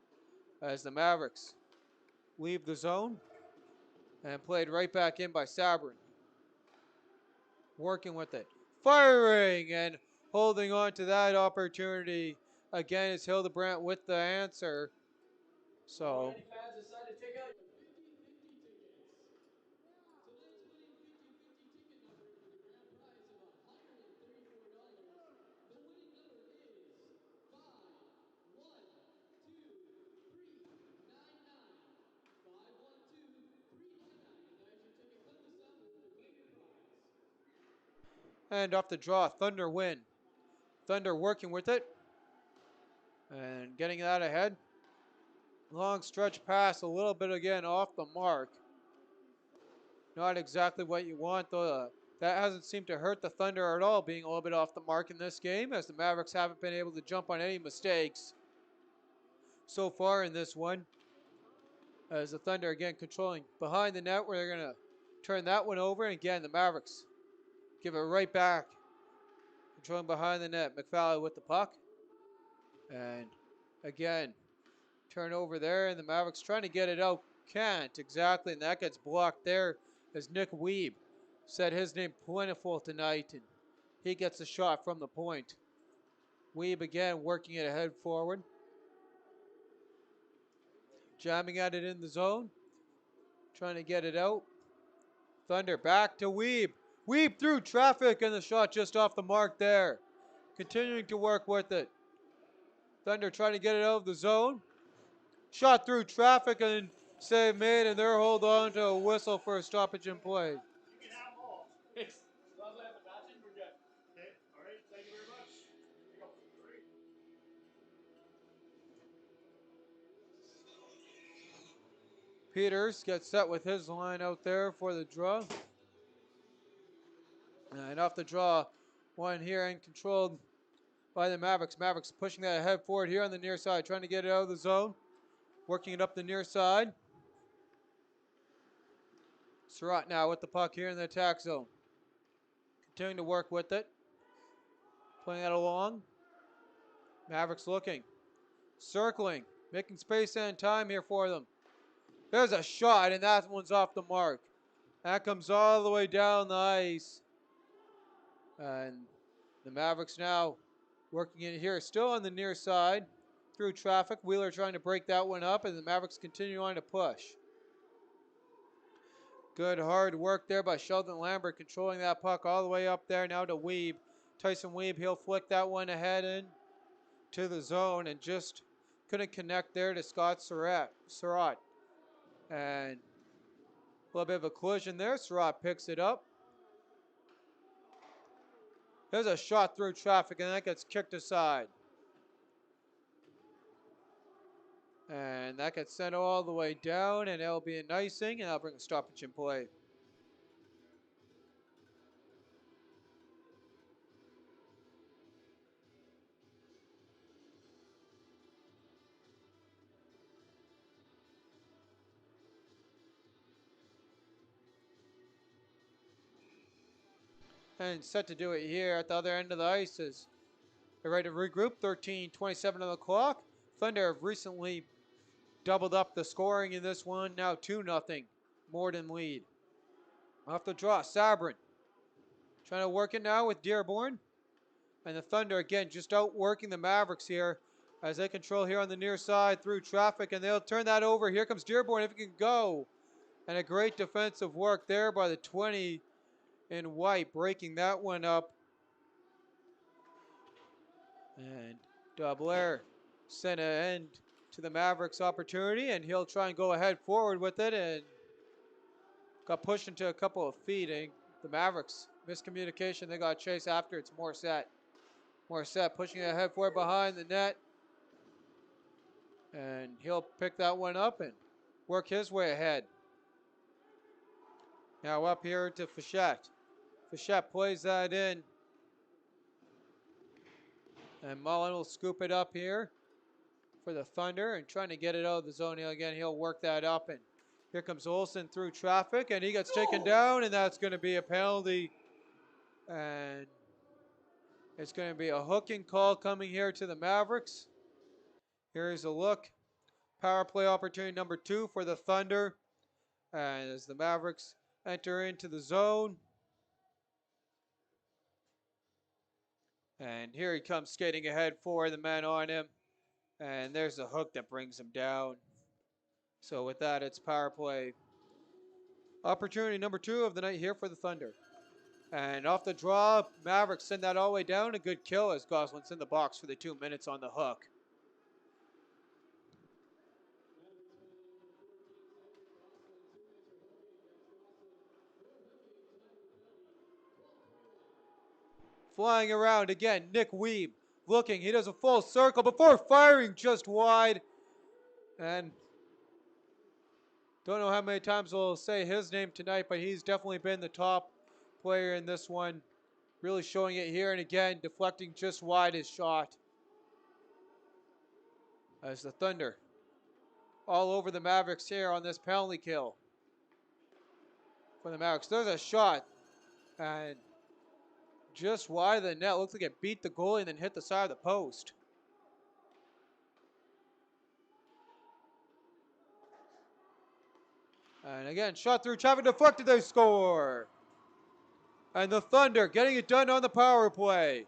as the Mavericks leave the zone. And played right back in by Sabrin. Working with it. Firing and holding on to that opportunity. Again, is Hildebrandt with the answer. So and off the draw, Thunder win. Thunder working with it and getting that ahead. Long stretch pass, a little bit again off the mark. Not exactly what you want, though. That hasn't seemed to hurt the Thunder at all, being a little bit off the mark in this game, as the Mavericks haven't been able to jump on any mistakes so far in this one. As the Thunder again controlling behind the net, where they're going to turn that one over. And again, the Mavericks give it right back. Controlling behind the net. McFally with the puck. And again, turnover there. And the Mavericks trying to get it out. Can't exactly. And that gets blocked there as Nick Weeb said his name plentiful tonight. And he gets a shot from the point. Weeb again working it ahead forward. Jamming at it in the zone. Trying to get it out. Thunder back to Weeb. Weeb through traffic, and the shot just off the mark there. Continuing to work with it. Thunder trying to get it out of the zone. Shot through traffic and save made, and they're hold on to a whistle for a stoppage in play. Peters gets set with his line out there for the draw. And off the draw, one here and controlled by the Mavericks. Mavericks pushing that ahead forward here on the near side, trying to get it out of the zone. Working it up the near side. Surratt now with the puck here in the attack zone. Continuing to work with it. Playing that along. Mavericks looking. Circling. Making space and time here for them. There's a shot, and that one's off the mark. That comes all the way down the ice. And the Mavericks now working in here, still on the near side. Through traffic. Wheeler trying to break that one up, and the Mavericks continue on to push. Good hard work there by Sheldon Lambert, controlling that puck all the way up there now to Weeb. Tyson Weeb, he'll flick that one ahead in to the zone and just couldn't connect there to Scott Surratt. And a little bit of a collision there. Surratt picks it up. There's a shot through traffic, and that gets kicked aside. And that gets sent all the way down, and it'll be an icing, and that'll bring a stoppage in play. And set to do it here at the other end of the ice as they're ready to regroup. 13:27 on the clock. Thunder have recently doubled up the scoring in this one. Now 2-0. Morden lead. Off the draw, Sabrin. Trying to work it now with Dearborn. And the Thunder again just outworking the Mavericks here as they control here on the near side through traffic, and they'll turn that over. Here comes Dearborn if he can go. And a great defensive work there by the 20 in white, breaking that one up. And Dobler sent an end to the Mavericks opportunity, and he'll try and go ahead forward with it, and got pushed into a couple of feet. And the Mavericks, miscommunication, they got chased after. It's Morissette. Morissette pushing it ahead forward behind the net. And he'll pick that one up and work his way ahead. Now up here to Fichette. Fichette plays that in. And Mullen will scoop it up here for the Thunder and trying to get it out of the zone. Again, he'll work that up. And here comes Olsen through traffic, and he gets taken down, and that's going to be a penalty. And it's going to be a hooking call coming here to the Mavericks. Here's a look. Power play opportunity number 2 for the Thunder. And as the Mavericks enter into the zone. And here he comes skating ahead for the man on him. And there's a hook that brings him down. So with that, it's power play. Opportunity number 2 of the night here for the Thunder. And off the draw, Mavericks send that all the way down. A good kill as Goslin's in the box for the 2 minutes on the hook. Flying around again, Nick Weeb looking. He does a full circle before firing just wide. And don't know how many times we'll say his name tonight, but he's definitely been the top player in this one. Really showing it here, and again, deflecting just wide his shot. As the Thunder all over the Mavericks here on this penalty kill for the Mavericks. There's a shot, and just wide of the net. Looks like it beat the goalie and then hit the side of the post. And again, shot through traffic, deflected, they score. And the Thunder getting it done on the power play.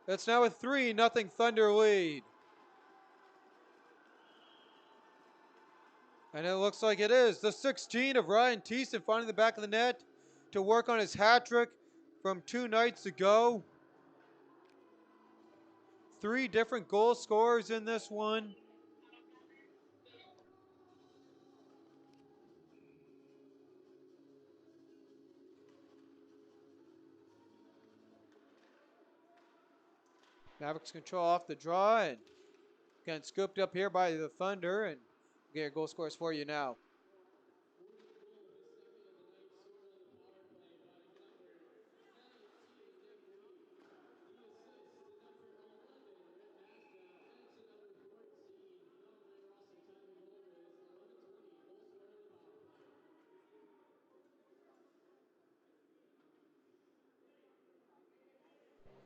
It's now a 3-0 Thunder lead. And it looks like it is. The 16 of Ryan Thiessen finding the back of the net to work on his hat trick from 2 nights ago. 3 different goal scorers in this one. Mavericks control off the draw, and again scooped up here by the Thunder, and get your goal scores for you now.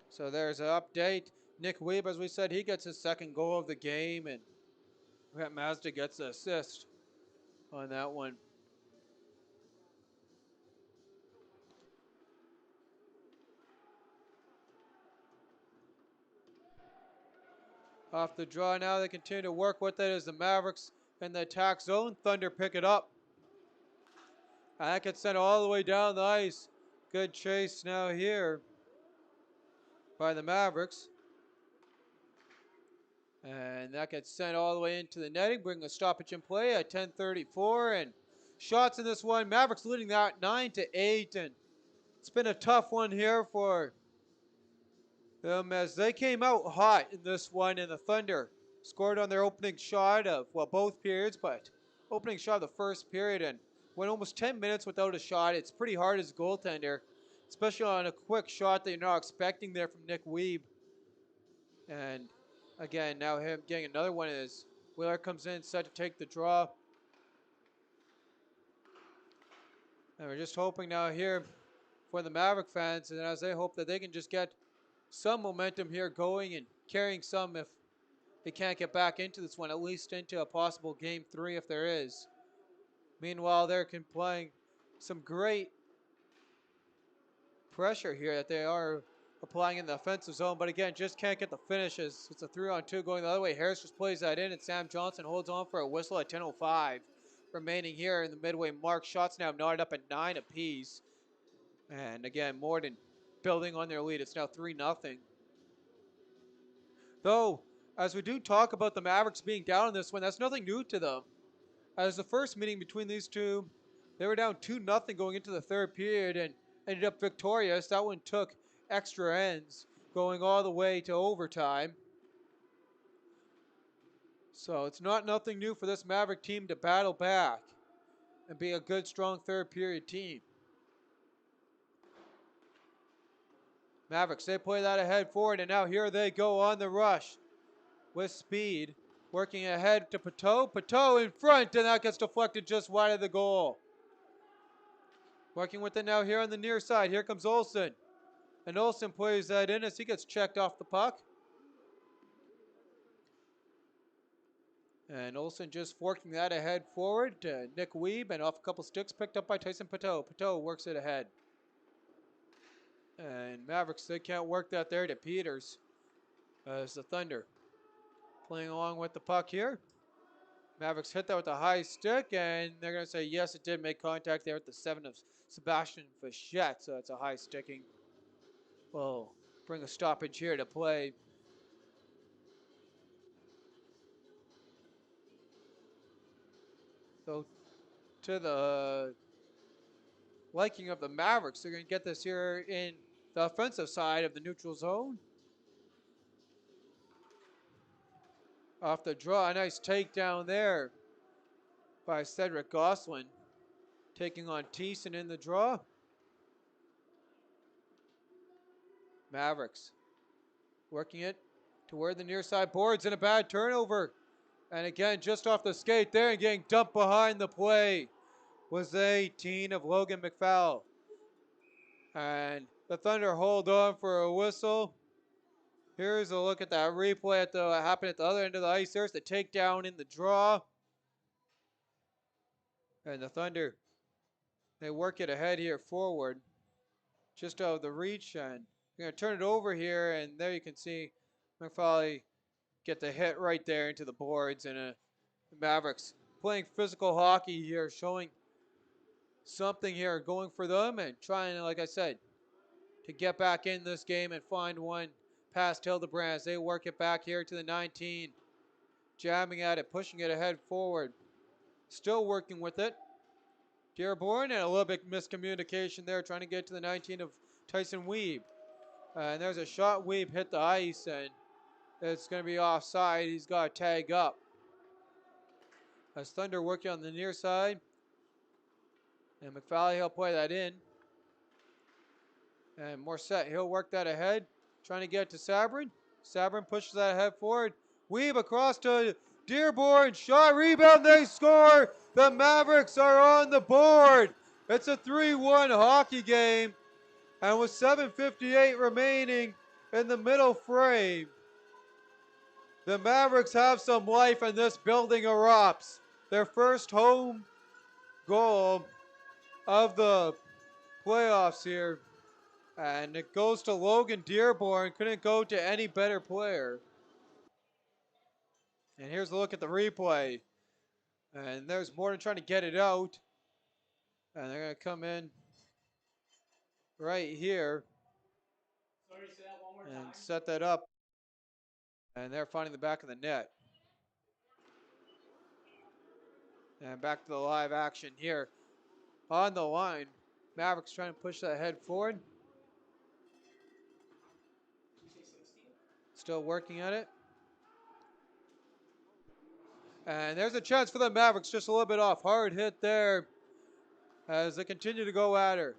So there's an update. Nick Weeb, as we said, he gets his 2nd goal of the game, and Brett Mazda gets the assist on that one. Off the draw now, they continue to work with it as the Mavericks in the attack zone. Thunder pick it up. And that gets sent all the way down the ice. Good chase now here by the Mavericks. And that gets sent all the way into the netting, bringing a stoppage in play at 10:34. And shots in this one, Mavericks leading that 9-8. And it's been a tough one here for them as they came out hot in this one, and the Thunder scored on their opening shot of, well, both periods, but opening shot of the first period, and went almost 10 minutes without a shot. It's pretty hard as a goaltender, especially on a quick shot that you're not expecting there from Nick Weeb. And again, now him getting another one as Wheeler comes in, set to take the draw. And we're just hoping now here for the Maverick fans, and as they hope that they can just get some momentum here going and carrying some if they can't get back into this one, at least into a possible game 3 if there is. Meanwhile, they're playing some great pressure here that they are applying in the offensive zone, but again, just can't get the finishes. It's a 3-on-2 going the other way. Harris just plays that in, and Sam Johnson holds on for a whistle at 10:05 remaining here in the midway mark. Shots now knotted up at 9 apiece. And again, Morden building on their lead. It's now 3-0. Though, as we do talk about the Mavericks being down in this one, that's nothing new to them. As the first meeting between these two, they were down 2-0 going into the third period and ended up victorious. That one took extra ends, going all the way to overtime. So it's not nothing new for this Maverick team to battle back and be a good, strong third period team. Mavericks, they play that ahead forward, and now here they go on the rush with speed. Working ahead to Pateau. Pateau in front, and that gets deflected just wide of the goal. Working with it now here on the near side. Here comes Olsen. And Olsen plays that in as he gets checked off the puck. And Olsen just forking that ahead forward to Nick Weeb, and off a couple sticks picked up by Tyson Pateau. Pateau works it ahead. And Mavericks, they can't work that there to Peters as the Thunder playing along with the puck here. Mavericks hit that with a high stick, and they're going to say, yes, it did make contact there at the 7 of Sebastian Fichette, so it's a high sticking. We'll bring a stoppage here to play. So to the liking of the Mavericks, they're going to get this here in the offensive side of the neutral zone. Off the draw, a nice takedown there by Cedric Gosselin, taking on Thiessen in the draw. Mavericks working it toward the near side boards, and a bad turnover. And again, just off the skate there and getting dumped behind the play was 18 of Logan McFowle. And the Thunder hold on for a whistle. Here's a look at that replay at what happened at the other end of the ice. There's the takedown in the draw. And the Thunder, they work it ahead here forward, just out of the reach, and they're going to turn it over here, and there you can see McFarley get the hit right there into the boards, and the Mavericks playing physical hockey here, showing something here, going for them and trying, like I said, to get back in this game and find one past Hildebrandt. They work it back here to the 19, jamming at it, pushing it ahead forward, still working with it. Dearborn, and a little bit miscommunication there, trying to get to the 19 of Tyson Weeb. And there's a shot. Weeb hit the ice, and it's going to be offside. He's got to tag up. As Thunder working on the near side. And McFarley, he'll play that in. And Morissette, he'll work that ahead. Trying to get to Sabrin. Sabrin pushes that ahead forward. Weeb across to Dearborn. Shot, rebound, they score. The Mavericks are on the board. It's a 3-1 hockey game. And with 7:58 remaining in the middle frame, the Mavericks have some life and this building erupts. Their first home goal of the playoffs here. And it goes to Logan Dearborn. Couldn't go to any better player. And here's a look at the replay. And there's Morden trying to get it out. And they're going to come in right here and set that up. And they're finding the back of the net. And back to the live action here on the line. Mavericks trying to push that head forward. Still working at it. And there's a chance for the Mavericks, just a little bit off. Hard hit there as they continue to go at her.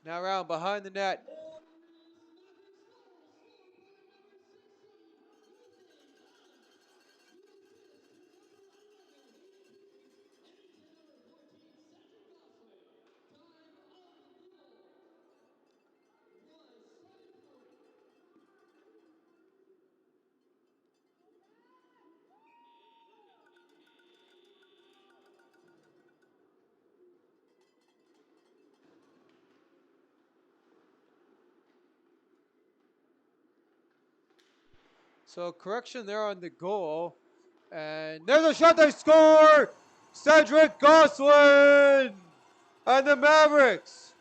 Now around behind the net. So correction there on the goal. And there's a shot they score! Cedric Gosselin! And the Mavericks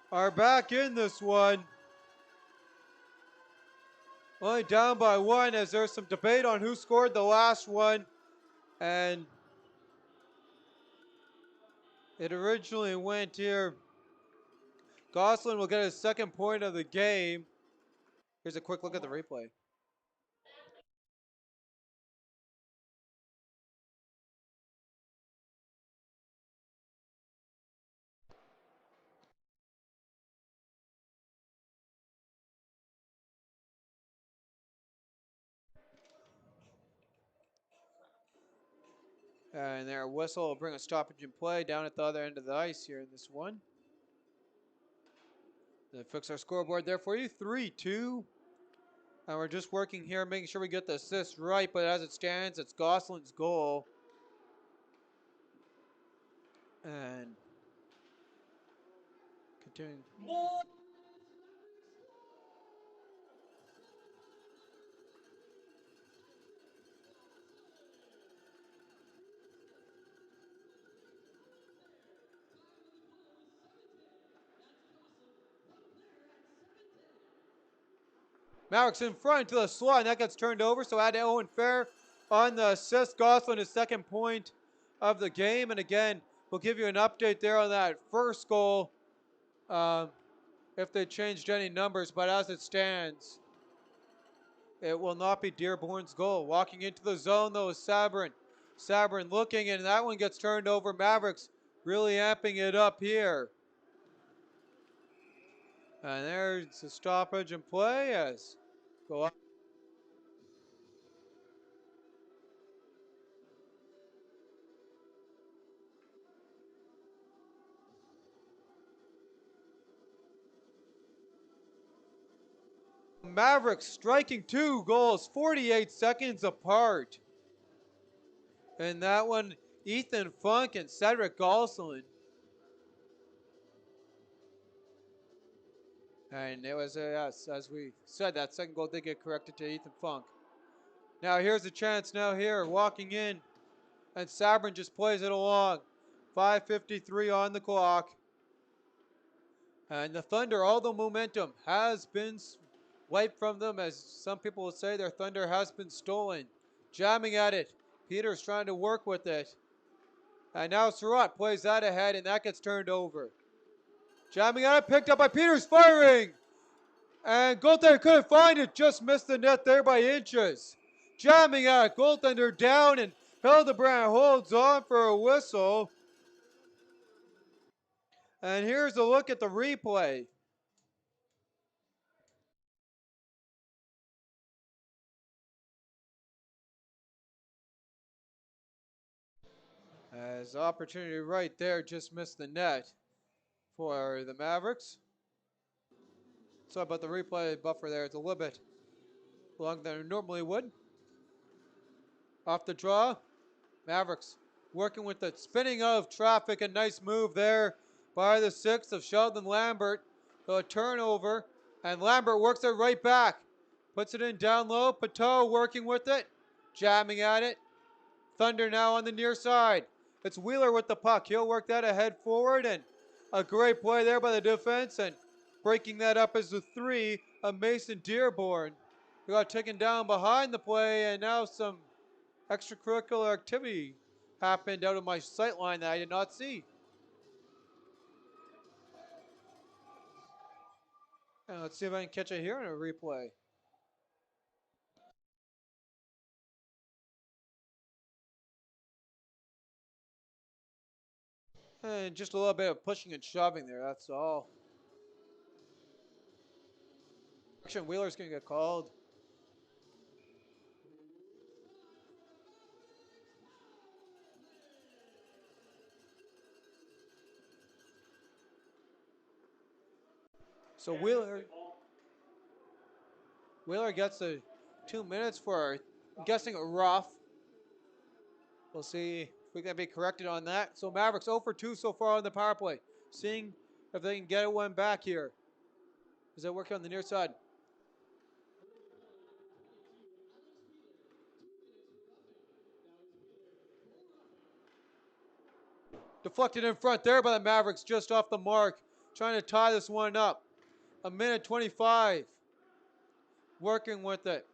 are back in this one. Only down by one as there's some debate on who scored the last one. And it originally went here. Gosselin will get his second point of the game. Here's a quick look at the replay. And their whistle will bring a stoppage in play down at the other end of the ice here in this one. They fix our scoreboard there for you, 3-2. And we're just working here, making sure we get the assist right, but as it stands, it's Gosselin's goal. And continuing. Mavericks in front to the slot, and that gets turned over, so add Owen Fair on the assist. Gosselin, his second point of the game, and again, we'll give you an update there on that first goal if they changed any numbers, but as it stands, it will not be Dearborn's goal. Walking into the zone, though, is Sabrin. Sabrin looking, and that one gets turned over. Mavericks really amping it up here. And there's a stoppage in play as go up. Mavericks striking 2 goals 48 seconds apart. And that one, Ethan Funk and Cedric Gosselin. And it was, yes, as we said, that second goal did get corrected to Ethan Funk. Now here's a chance now here, walking in. And Sabrin just plays it along. 5:53 on the clock. And the Thunder, all the momentum has been wiped from them, as some people will say their thunder has been stolen. Jamming at it. Peters trying to work with it. And now Surratt plays that ahead, and that gets turned over. Jamming at it, picked up by Peters, firing! And goaltender couldn't find it, just missed the net there by inches. Jamming at it, goaltender down, and Hildebrand holds on for a whistle. And here's a look at the replay. As opportunity right there, just missed the net for the Mavericks. Sorry about the replay buffer there. It's a little bit longer than it normally would. Off the draw, Mavericks working with the spinning of traffic. A nice move there by the 6 of Sheldon Lambert. So a turnover, and Lambert works it right back. Puts it in down low. Pateau working with it, jamming at it. Thunder now on the near side. It's Wheeler with the puck. He'll work that ahead forward, and a great play there by the defense, and breaking that up is the 3 of Mason Dearborn. He got taken down behind the play, and now some extracurricular activity happened out of my sight line that I did not see. And let's see if I can catch it here in a replay. And just a little bit of pushing and shoving there, that's all. Wheeler's going to get called. So Wheeler gets the 2 minutes for, I'm guessing, a rough. We'll see if we can be corrected on that. So Mavericks 0 for 2 so far on the power play. Seeing if they can get one back here. As they work on the near side. Deflected in front there by the Mavericks, just off the mark. Trying to tie this one up. A minute 25. Working with it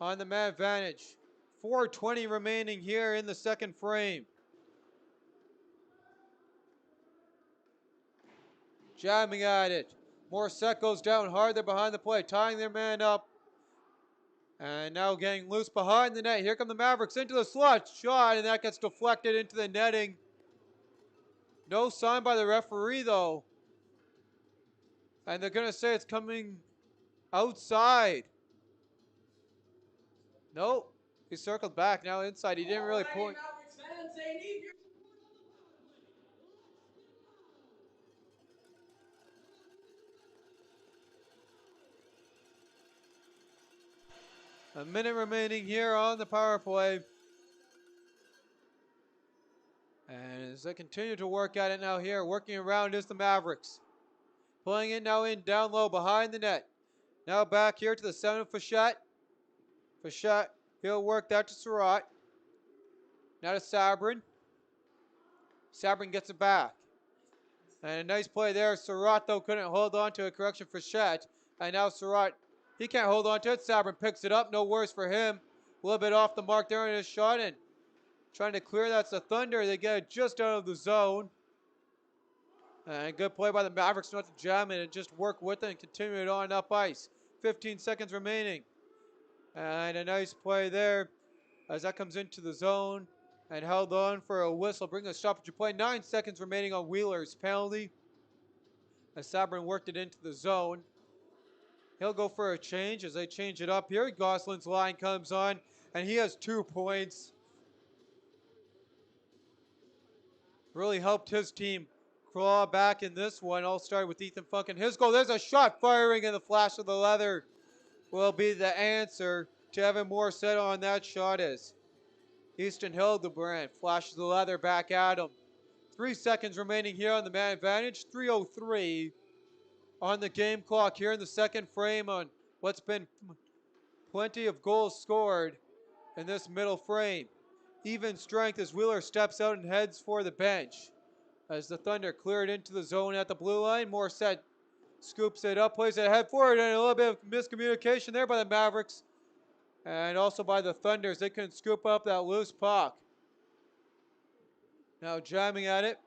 on the man advantage. 4:20 remaining here in the second frame. Jamming at it. Morissette goes down hard there behind the play, tying their man up. And now getting loose behind the net. Here come the Mavericks into the slot shot, and that gets deflected into the netting. No sign by the referee, though. And they're going to say it's coming outside. Nope. He circled back, now inside. He didn't really point. A minute remaining here on the power play. And as they continue to work at it now here, working around is the Mavericks. Playing it now in down low behind the net. Now back here to the center of Fichette. Fichette, he'll work that to Surratt. Now to Sabrin. Sabrin gets it back. And a nice play there. Surratt, though, couldn't hold on to a correction for Fichette. And now Surratt, he can't hold on to it. Sabrin picks it up. No worse for him. A little bit off the mark there in his shot. And trying to clear, that's the Thunder. They get it just out of the zone. And good play by the Mavericks not to jam it and just work with it and continue it on up ice. 15 seconds remaining. And a nice play there as that comes into the zone and held on for a whistle. Bring a stoppage of play. 9 seconds remaining on Wheeler's penalty. As Sabrin worked it into the zone. He'll go for a change as they change it up here. Gosselin's line comes on and he has 2 points. Really helped his team claw back in this one. All started with Ethan Funk and his goal. There's a shot firing and the flash of the leather will be the answer to Evan Morissette on that shot as Easton Hildebrand flashes the leather back at him. 3 seconds remaining here on the man advantage. 3:03 on the game clock here in the second frame on what's been plenty of goals scored in this middle frame. Even strength as Wheeler steps out and heads for the bench. As the Thunder cleared into the zone at the blue line, Morissette scoops it up, plays it ahead forward, and a little bit of miscommunication there by the Mavericks. And also by the Thunders. They couldn't scoop up that loose puck. Now jamming at it.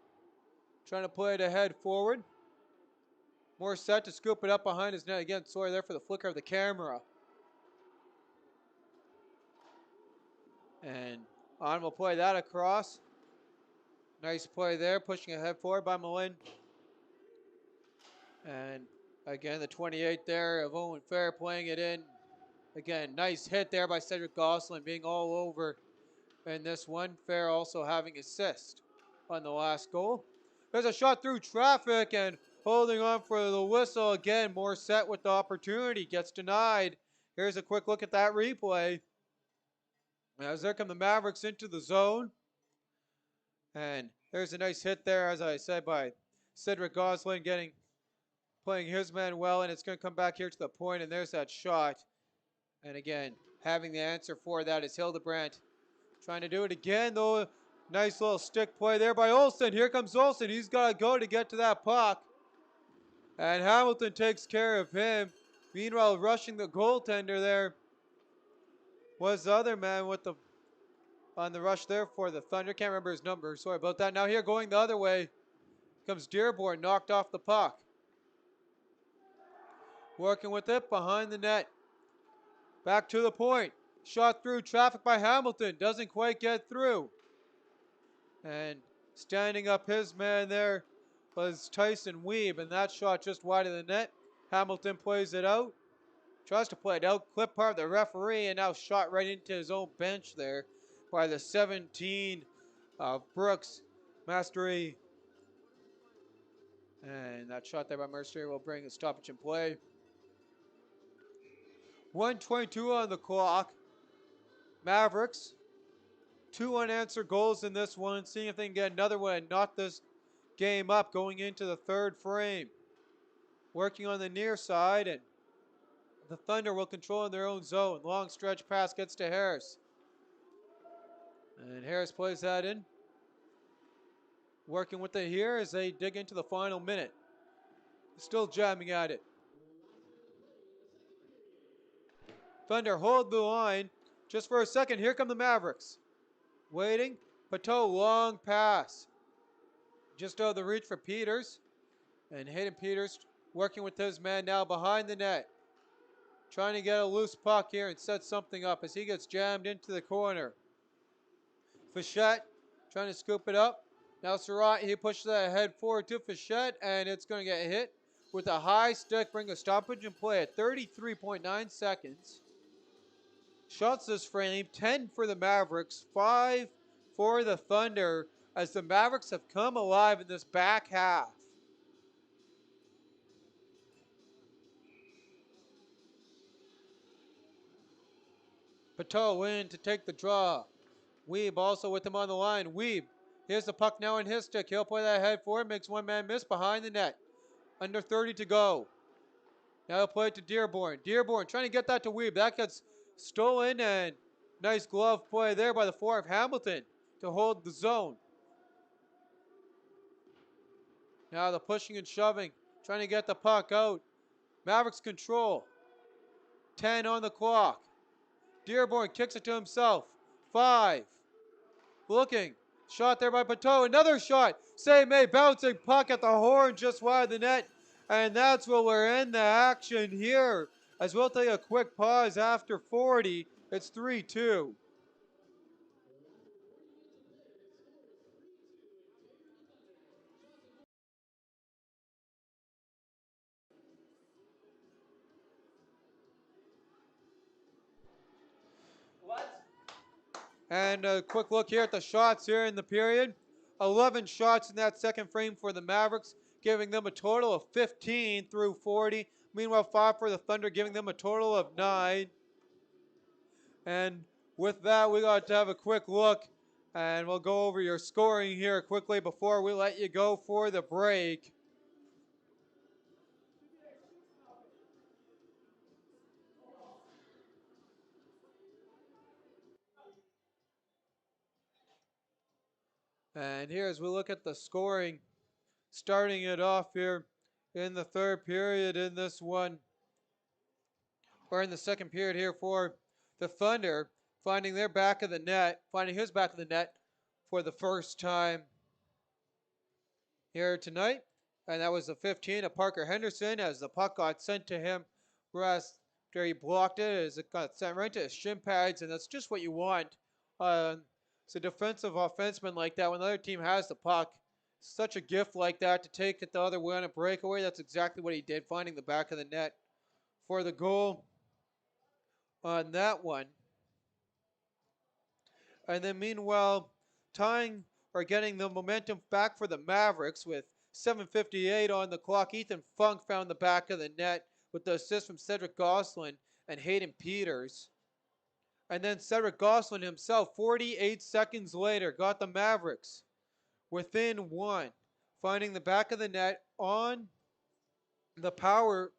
Trying to play it ahead forward. Morissette to scoop it up behind his net. Again, sorry there for the flicker of the camera. And on will play that across. Nice play there, pushing ahead forward by Malin. And again, the 28 there of Owen Fair playing it in. Again, nice hit there by Cedric Gosselin, being all over in this one. Fair also having assist on the last goal. There's a shot through traffic and holding on for the whistle again. Morissette with the opportunity, gets denied. Here's a quick look at that replay. As there come the Mavericks into the zone. And there's a nice hit there, as I said, by Cedric Gosselin playing his man well. And it's going to come back here to the point, and there's that shot. And again, having the answer for that is Hildebrand. Trying to do it again, though. Nice little stick play there by Olsen. Here comes Olsen. He's got to go to get to that puck. And Hamilton takes care of him. Meanwhile, rushing the goaltender there was the other man with on the rush there for the Thunder. Can't remember his number. Sorry about that. Now here going the other way comes Dearborn, knocked off the puck. Working with it behind the net. Back to the point. Shot through traffic by Hamilton. Doesn't quite get through. And standing up his man there was Tyson Weeb. And that shot just wide of the net. Hamilton plays it out. Tries to play it out. Clip part of the referee. And now shot right into his own bench there by the 17 of Brooks. Mastery. And that shot there by Mercer will bring a stoppage in play. 1:22 on the clock. Mavericks, 2 unanswered goals in this one. Seeing if they can get another one and knot this game up going into the third frame. working on the near side, and the Thunder will control in their own zone. Long stretch pass gets to Harris. And Harris plays that in. Working with it here as they dig into the final minute. Still jamming at it. Thunder hold the line just for a second. Here come the Mavericks. Waiting. Pateau, long pass. Just out of the reach for Peters. And Hayden Peters working with his man now behind the net. Trying to get a loose puck here and set something up as he gets jammed into the corner. Fichette trying to scoop it up. Now Surratt, he pushes that head forward to Fichette, and it's going to get hit with a high stick, bring a stoppage in play at 33.9 seconds. Shots this frame, 10 for the Mavericks, 5 for the Thunder, as the Mavericks have come alive in this back half. Pateau in to take the draw. Weeb also with him on the line. Weeb, here's the puck now in his stick. He'll play that head forward, makes one man miss behind the net. Under 30 to go. Now he'll play it to Dearborn. Dearborn trying to get that to Weeb. That gets stolen, and nice glove play there by the forward of Hamilton to hold the zone. Now the pushing and shoving, trying to get the puck out. Mavericks control. 10 on the clock. Dearborn kicks it to himself. 5. Looking. Shot there by Pateau. Another shot. Same May bouncing puck at the horn just wide the net. And that's where we're in the action here. As we'll take a quick pause after 40. It's 3-2. And a quick look here at the shots here in the period. 11 shots in that second frame for the Mavericks, giving them a total of 15 through 40. Meanwhile, 5 for the Thunder, giving them a total of 9. And with that, we got to have a quick look, and we'll go over your scoring here quickly before we let you go for the break. And here, as we look at the scoring, starting it off here in the third period in this one, or in the second period here for the Thunder, finding their back of the net, finding his back of the net for the first time here tonight. And that was the 15 of Parker Henderson as the puck got sent to him. Whereas after he blocked it, as it got sent right to his shin pads, and that's just what you want. It's a defensive offenseman like that. When the other team has the puck, such a gift like that to take it the other way on a breakaway. That's exactly what he did, finding the back of the net for the goal on that one. And then meanwhile, tying or getting the momentum back for the Mavericks with 7:58 on the clock. Ethan Funk found the back of the net with the assist from Cedric Gosselin and Hayden Peters. And then Cedric Gosselin himself, 48 seconds later, got the Mavericks within 1, finding the back of the net on the power,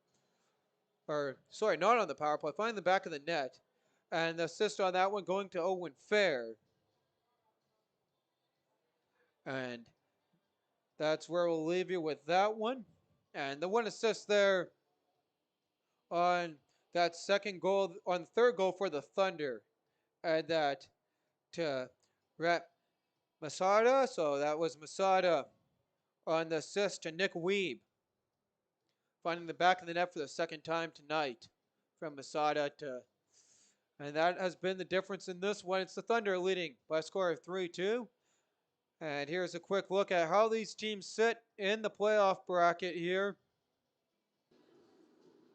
or sorry, not on the power play, finding the back of the net. And the assist on that one going to Owen Fair. And that's where we'll leave you with that one. And the one assist there on that second goal, on the third goal for the Thunder. And that to Rhett Masada. So that was Masada on the assist to Nick Weeb. Finding the back of the net for the second time tonight from Masada to, and that has been the difference in this one. It's the Thunder leading by a score of 3-2. And here's a quick look at how these teams sit in the playoff bracket here.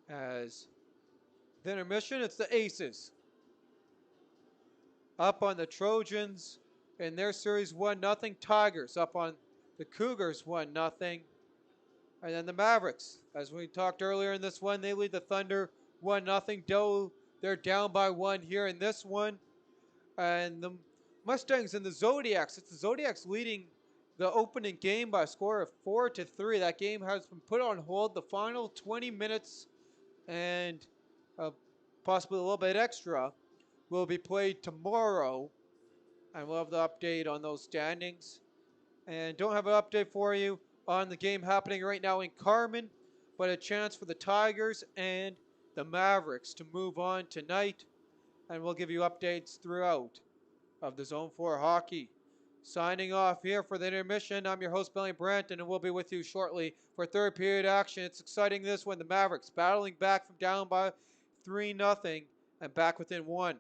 As the intermission, it's the Aces up on the Trojans in their series 1-0. Tigers up on the Cougars 1-0. And then the Mavericks, as we talked earlier in this one, they lead the Thunder 1-0. Though they're down by 1 here in this one. And the Mustangs and the Zodiacs, it's the Zodiacs leading the opening game by a score of 4-3. That game has been put on hold. The final 20 minutes and possibly a little bit extra will be played tomorrow, and we'll have the update on those standings. And don't have an update for you on the game happening right now in Carmen, but a chance for the Tigers and the Mavericks to move on tonight, and we'll give you updates throughout of the Zone 4 hockey. Signing off here for the intermission, I'm your host, Billy Branton, and we'll be with you shortly for third period action. It's exciting this one. The Mavericks battling back from down by 3-0 and back within one.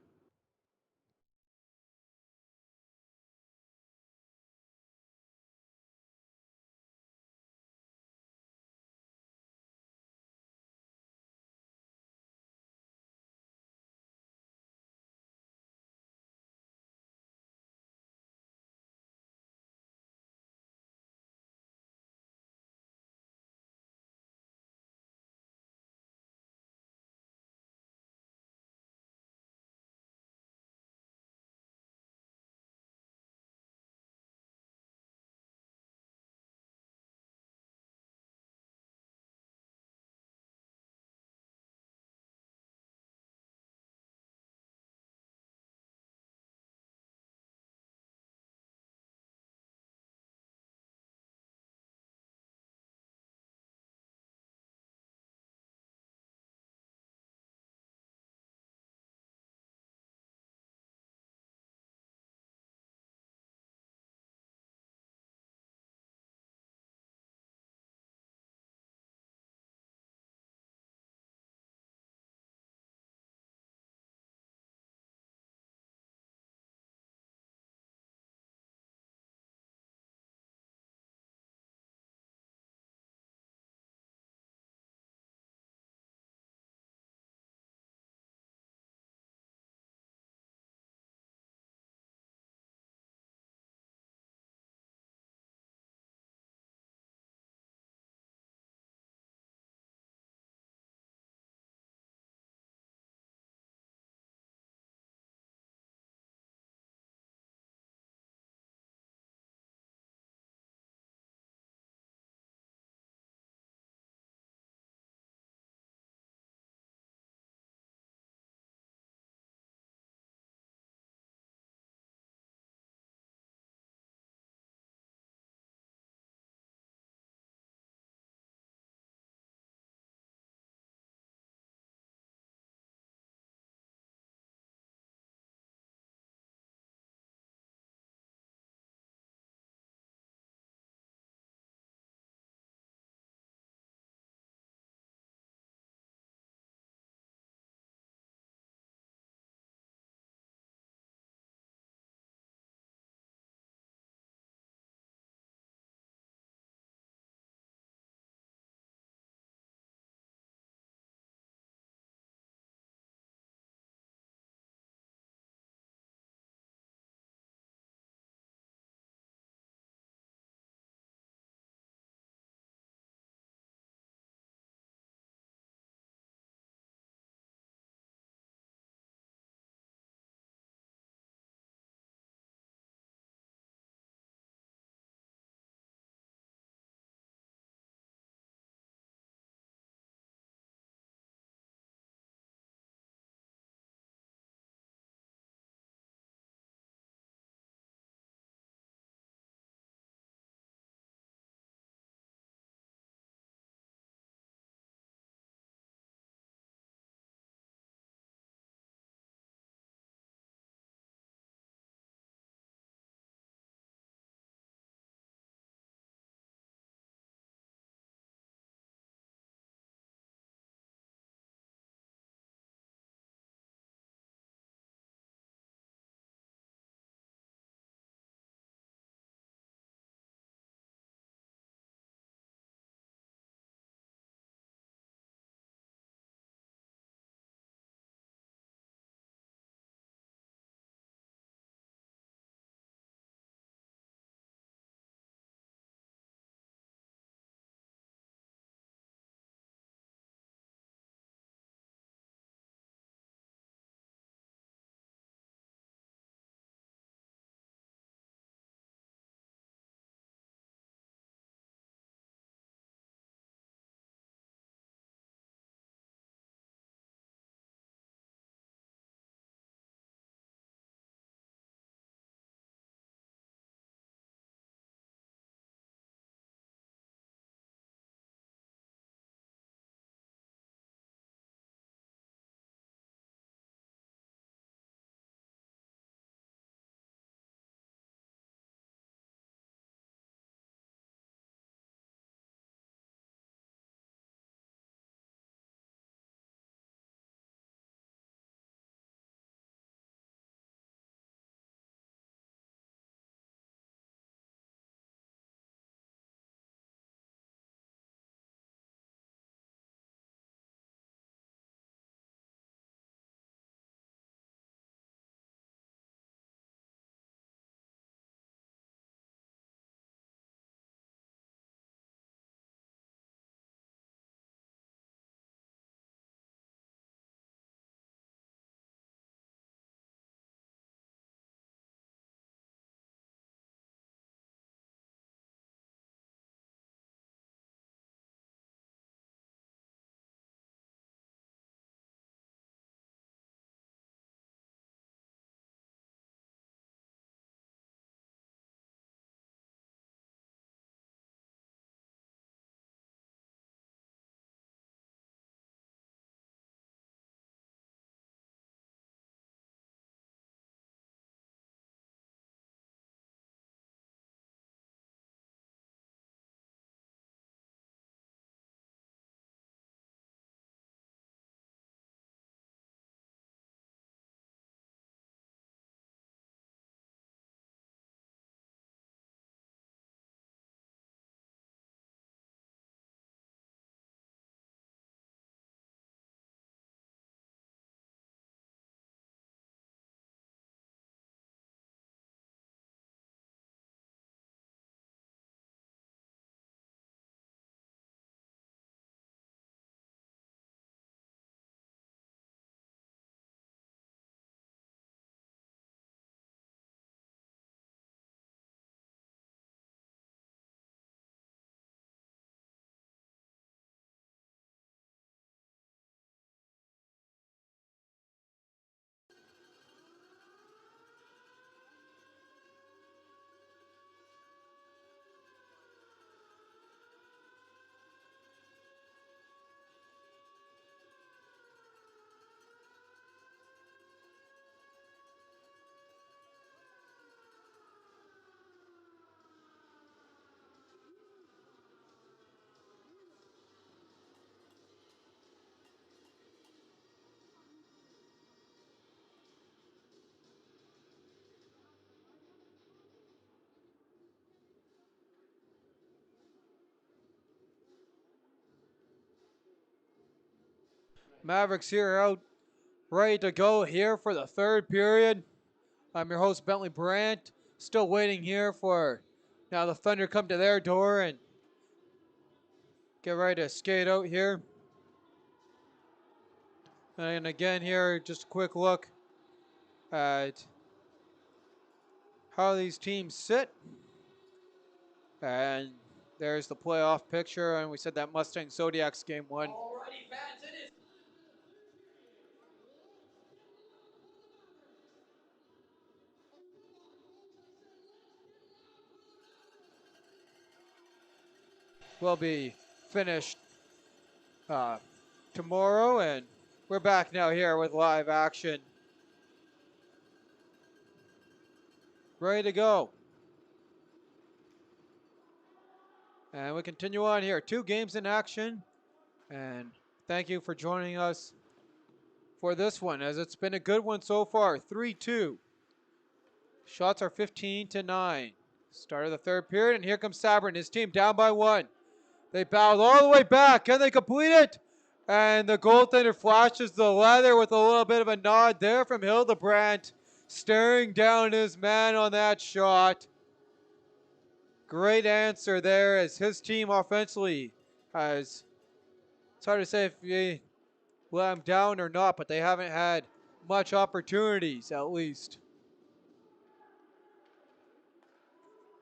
Mavericks here out, ready to go here for the third period. I'm your host, Bentley Brandt. Still waiting here for now the Thunder come to their door and get ready to skate out here. And again here, just a quick look at how these teams sit. And there's the playoff picture, and we said that Mustang Zodiacs game one. Will be finished tomorrow, and we're back now here with live action. Ready to go. And we continue on here. 2 games in action. And thank you for joining us for this one, as it's been a good one so far. 3-2. Shots are 15-9. Start of the third period, and here comes Sabrin, his team down by 1. They bowed all the way back. Can they complete it? And the goaltender flashes the leather with a little bit of a nod there from Hildebrandt, staring down his man on that shot. Great answer there, as his team offensively has, it's hard to say if you let them down or not, but they haven't had much opportunities at least.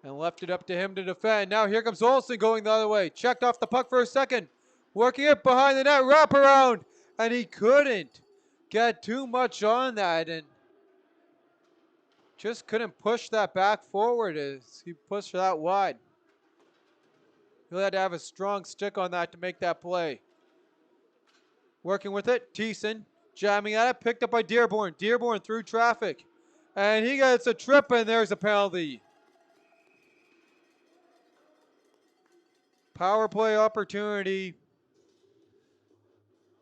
And left it up to him to defend. Now here comes Olsen going the other way. Checked off the puck for a second. Working it behind the net, wraparound. And he couldn't get too much on that, and just couldn't push that back forward as he pushed that wide. He had to have a strong stick on that to make that play. Working with it, Thiessen jamming at it, picked up by Dearborn. Dearborn through traffic. And he gets a trip, and there's a penalty. Power play opportunity.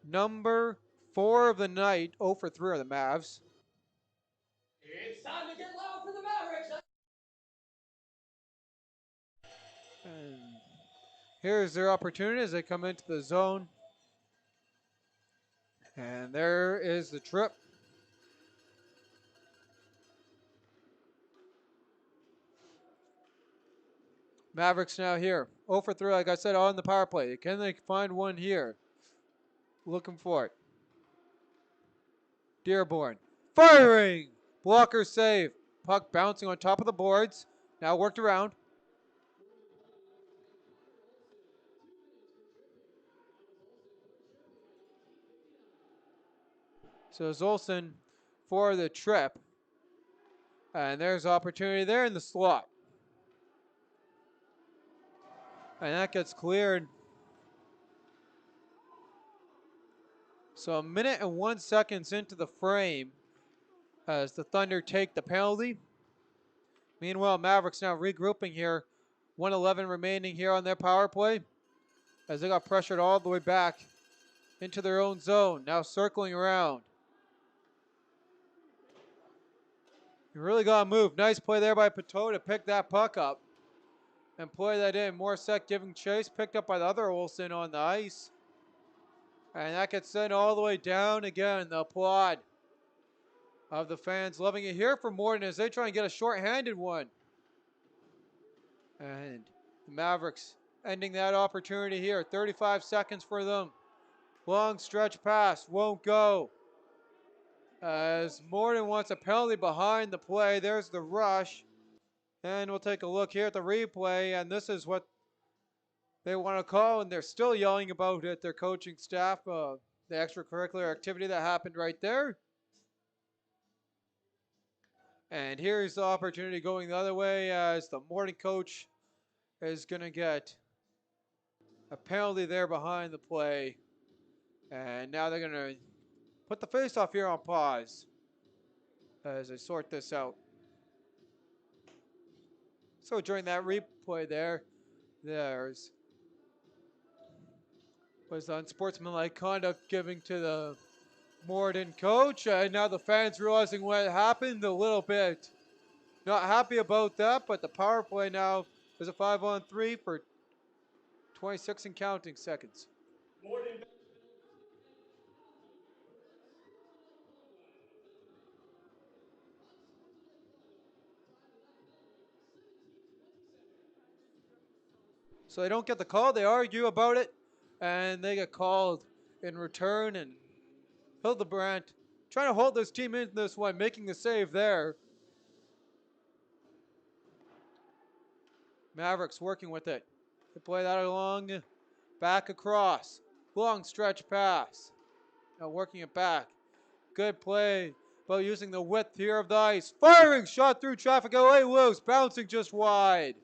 Number 4 of the night, 0 for 3 are the Mavs. It's time to get loud for the Mavericks. And here's their opportunity as they come into the zone. And there is the trip. Mavericks now here. 0 for 3, like I said, on the power play. Can they find one here? Looking for it. Dearborn. Firing! Blocker save. Puck bouncing on top of the boards. Now worked around. So Zolson for the trip. And there's opportunity there in the slot. And that gets cleared. So 1 minute and 1 second into the frame as the Thunder take the penalty. Meanwhile, Mavericks now regrouping here. 1:11 remaining here on their power play as they got pressured all the way back into their own zone. Now circling around. You really got to move. Nice play there by Pateau to pick that puck up and play that in. Morissette giving chase, picked up by the other Olsen on the ice. And that gets sent all the way down again. The applaud of the fans loving it here for Morden as they try and get a short-handed one. And the Mavericks ending that opportunity here. 35 seconds for them. Long stretch pass, won't go. As Morden wants a penalty behind the play. There's the rush. And we'll take a look here at the replay, and this is what they want to call, and they're still yelling about it, their coaching staff, the extracurricular activity that happened right there. And here's the opportunity going the other way as the Morden coach is going to get a penalty there behind the play. And now they're going to put the faceoff here on pause as they sort this out. So during that replay there's was unsportsmanlike conduct giving to the Morden coach. And now the fans realizing what happened a little bit. Not happy about that, but the power play now is a 5-on-3 for 26 and counting seconds. Morden. So they don't get the call. They argue about it, and they get called in return. And Hildebrandt trying to hold this team in this one, making the save there. Mavericks working with it. They play that along, back across. Long stretch pass. Now working it back. Good play about using the width here of the ice. Firing shot through traffic. Away loose. Bouncing just wide.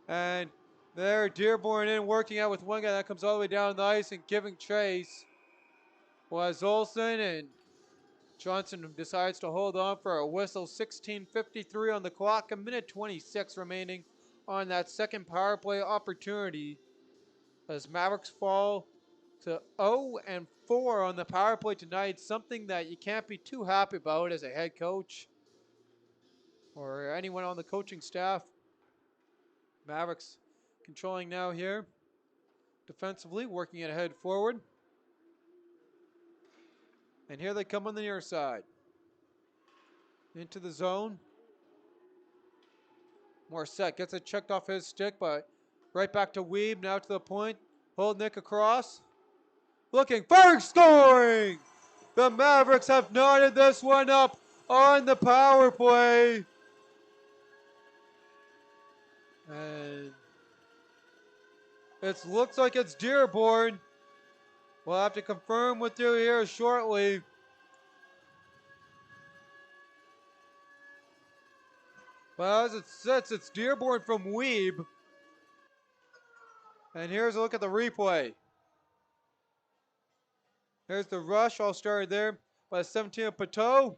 And there, Dearborn in working out with one guy that comes all the way down the ice and giving chase was Olsen, and Johnson decides to hold on for a whistle. 16:53 on the clock, a minute 26 remaining on that second power play opportunity as Mavericks fall to 0-4 on the power play tonight, something that you can't be too happy about as a head coach or anyone on the coaching staff. Mavericks controlling now here. Defensively, working it ahead forward. And here they come on the near side. Into the zone. Morissette gets it checked off his stick, but right back to Weeb, now to the point. Holdnick across. Looking, firing, scoring! The Mavericks have knotted this one up on the power play. And it looks like it's Dearborn. We'll have to confirm with you here shortly. But as it sits, it's Dearborn from Weeb. And here's a look at the replay. Here's the rush, all started there by 17 of Pateau.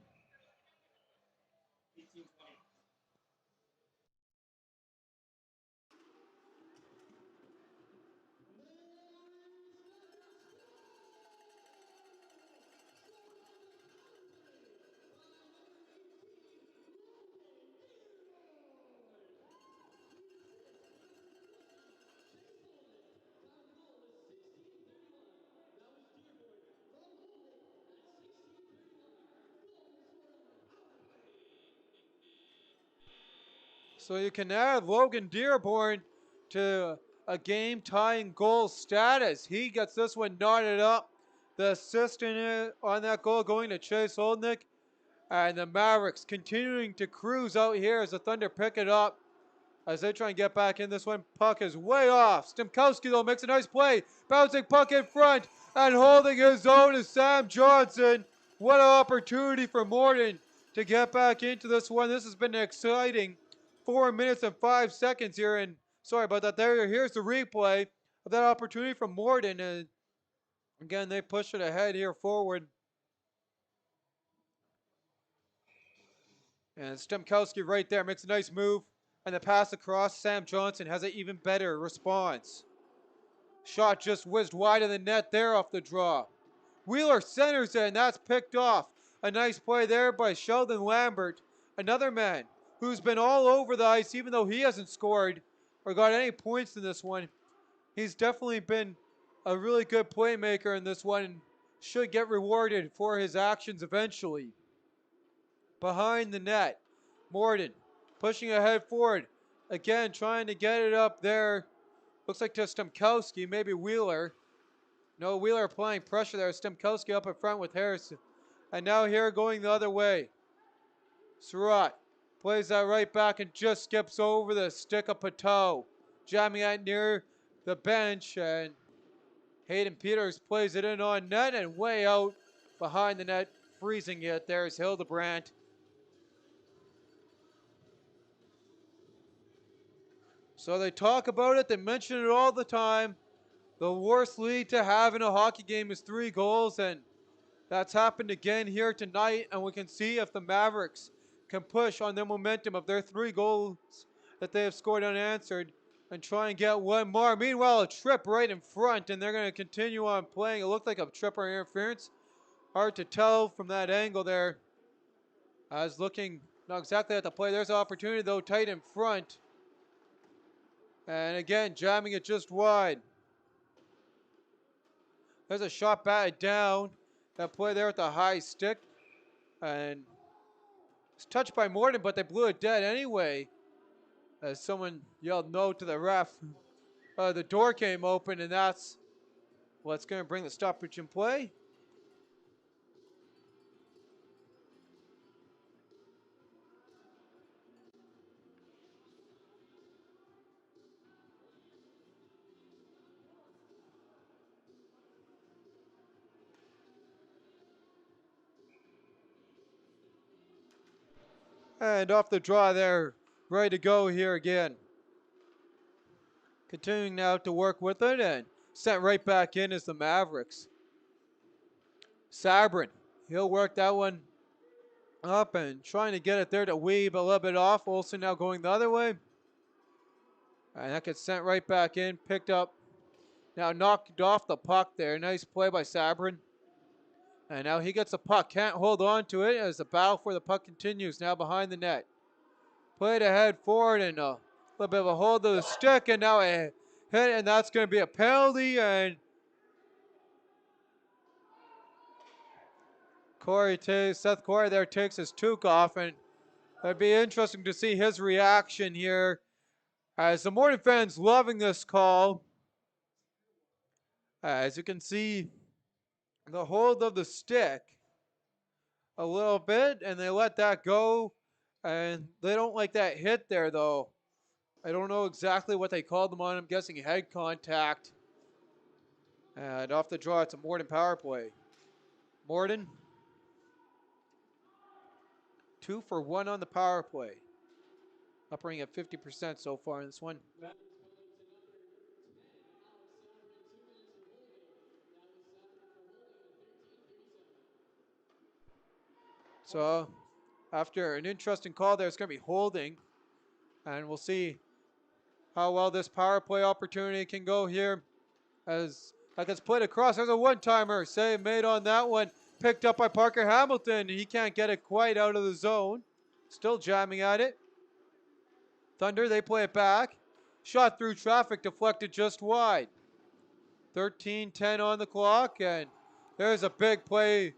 So you can add Logan Dearborn to a game-tying goal status. He gets this one knotted up. The assist on that goal going to Chase Holdnick. And the Mavericks continuing to cruise out here as the Thunder pick it up. As they try and get back in this one, puck is way off. Stemkowski, though, makes a nice play. Bouncing puck in front and holding his own is Sam Johnson. What an opportunity for Morden to get back into this one. This has been exciting. 4 minutes and 5 seconds here. And sorry about that. Here's the replay of that opportunity from Morden. And again, they push it ahead here forward. And Stemkowski right there makes a nice move. And the pass across, Sam Johnson has an even better response. Shot just whizzed wide of the net there off the draw. Wheeler centers it, and that's picked off. A nice play there by Sheldon Lambert, another man who's been all over the ice even though he hasn't scored or got any points in this one. He's definitely been a really good playmaker in this one and should get rewarded for his actions eventually. Behind the net, Morden pushing ahead forward. Again, trying to get it up there. Looks like to Stemkowski, maybe Wheeler. No, Wheeler applying pressure there. Stemkowski up in front with Harrison. And now here going the other way. Surratt plays that right back and just skips over the stick of Pateau. Jamming that near the bench. And Hayden Peters plays it in on net and way out behind the net. Freezing it. There's Hildebrandt. So they talk about it. They mention it all the time. The worst lead to have in a hockey game is 3 goals, and that's happened again here tonight, and we can see if the Mavericks can push on the momentum of their 3 goals that they have scored unanswered and try and get one more. Meanwhile, a trip right in front, and they're going to continue on playing. It looked like a trip or interference. Hard to tell from that angle there. I was looking not exactly at the play. There's an opportunity, though, tight in front. And again, jamming it just wide. There's a shot batted down. That play there with the high stick. And it's touched by Morden, but they blew it dead anyway. As someone yelled no to the ref. the door came open, and that's what's going to bring the stoppage in play. And off the draw there, ready to go here again. Continuing now to work with it and sent right back in as the Mavericks. Sabrin, he'll work that one up and trying to get it there to Weeb a little bit off. Olsen now going the other way. And that gets sent right back in, picked up. Now knocked off the puck there. Nice play by Sabrin. And now he gets the puck. Can't hold on to it as the battle for the puck continues now behind the net. Played ahead forward and a little bit of a hold of the stick. And now a hit, and that's going to be a penalty. And Seth Corey there takes his toque off. And it'd be interesting to see his reaction here as the Morden fans loving this call. As you can see, the hold of the stick a little bit, and they let that go. And they don't like that hit there, though. I don't know exactly what they called them on. I'm guessing head contact. And off the draw, it's a Morden power play. Morden, 2 for 1 on the power play. Operating at 50% so far in this one. So after an interesting call there, it's going to be holding. And we'll see how well this power play opportunity can go here. As that gets played across. There's a one-timer. Save made on that one. Picked up by Parker Hamilton. He can't get it quite out of the zone. Still jamming at it. Thunder, they play it back. Shot through traffic, deflected just wide. 13-10 on the clock, and there's a big play.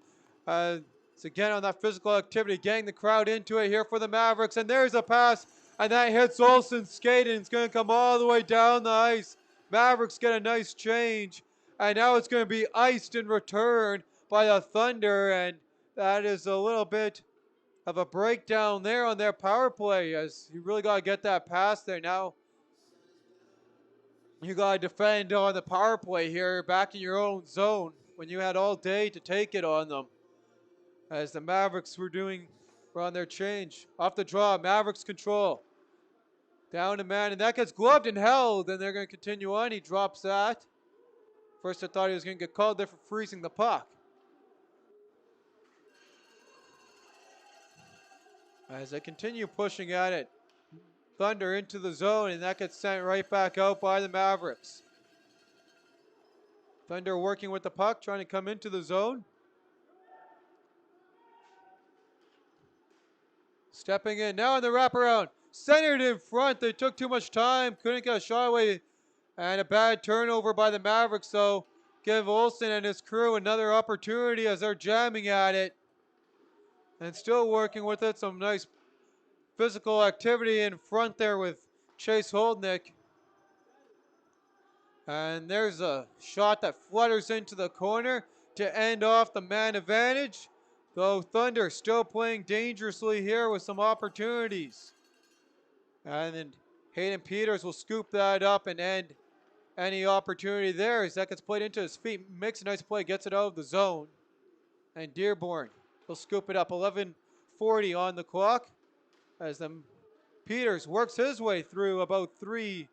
It's again on that physical activity, getting the crowd into it here for the Mavericks, and there's a pass, and that hits Olsen's skate, and it's going to come all the way down the ice. Mavericks get a nice change, and now it's going to be iced in return by the Thunder, and that is a little bit of a breakdown there on their power play, as you really got to get that pass there. Now you got to defend on the power play here, back in your own zone, when you had all day to take it on them. As the Mavericks were on their change. Off the draw, Mavericks control. Down to man, and that gets gloved and held, and they're going to continue on. He drops that. First I thought he was going to get called there for freezing the puck. As they continue pushing at it, Thunder into the zone, and that gets sent right back out by the Mavericks. Thunder working with the puck, trying to come into the zone. Stepping in now in the wraparound. Centered in front. They took too much time. Couldn't get a shot away. And a bad turnover by the Mavericks, so give Olsen and his crew another opportunity as they're jamming at it. And still working with it. Some nice physical activity in front there with Chase Holdnick. And there's a shot that flutters into the corner to end off the man advantage. Though Thunder still playing dangerously here with some opportunities. And then Hayden Peters will scoop that up and end any opportunity there as that gets played into his feet. Makes a nice play, gets it out of the zone. And Dearborn will scoop it up. 11:40 on the clock as the Peters works his way through about 3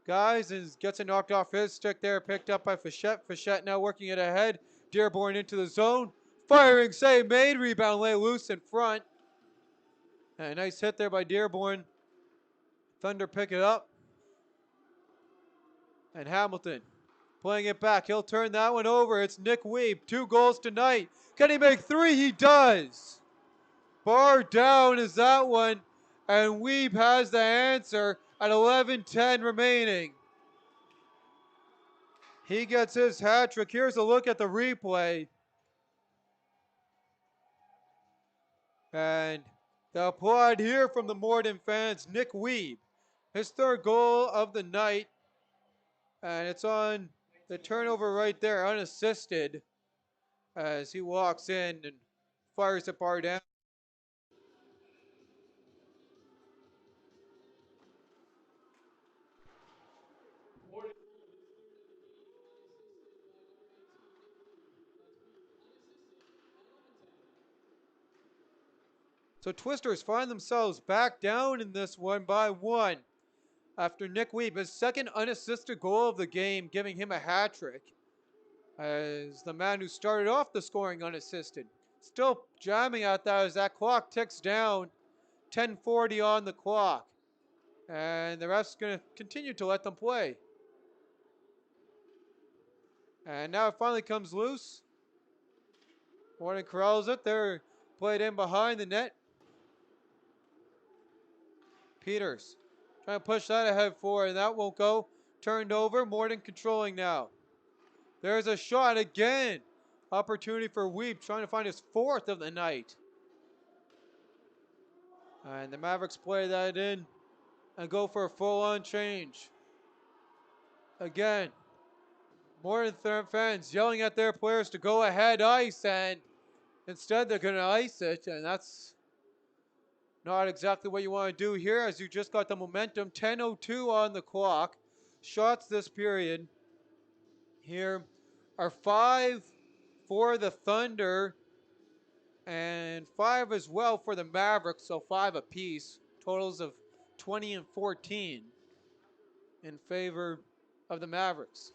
guys and gets it knocked off his stick there, picked up by Fichette. Fichette now working it ahead. Dearborn into the zone. Firing save made. Rebound lay loose in front. And a nice hit there by Dearborn. Thunder pick it up. And Hamilton playing it back. He'll turn that one over. It's Nick Weeb. 2 goals tonight. Can he make 3? He does. Bar down is that one. And Weeb has the answer at 11:10 remaining. He gets his hat trick. Here's a look at the replay. And the applaud here from the Morden fans. Nick Weeb, his 3rd goal of the night. And it's on the turnover right there, unassisted, as he walks in and fires the bar down. So Twisters find themselves back down in this one by one after Nick Weeb, his second unassisted goal of the game, giving him a hat trick as the man who started off the scoring unassisted. Still jamming at that as that clock ticks down, 10:40 on the clock. And the ref's going to continue to let them play. And now it finally comes loose. Morden corrals it. They're played in behind the net. Peters trying to push that ahead forward, and that won't go. Turned over. Morden controlling now. There's a shot again. Opportunity for Weep, trying to find his fourth of the night. And the Mavericks play that in and go for a full-on change. Again, Morden fans yelling at their players to go ahead ice, and instead they're going to ice it, and that's not exactly what you want to do here as you just got the momentum. 10:02 on the clock. Shots this period here are 5 for the Thunder and 5 as well for the Mavericks, so 5 apiece. Totals of 20 and 14 in favor of the Mavericks.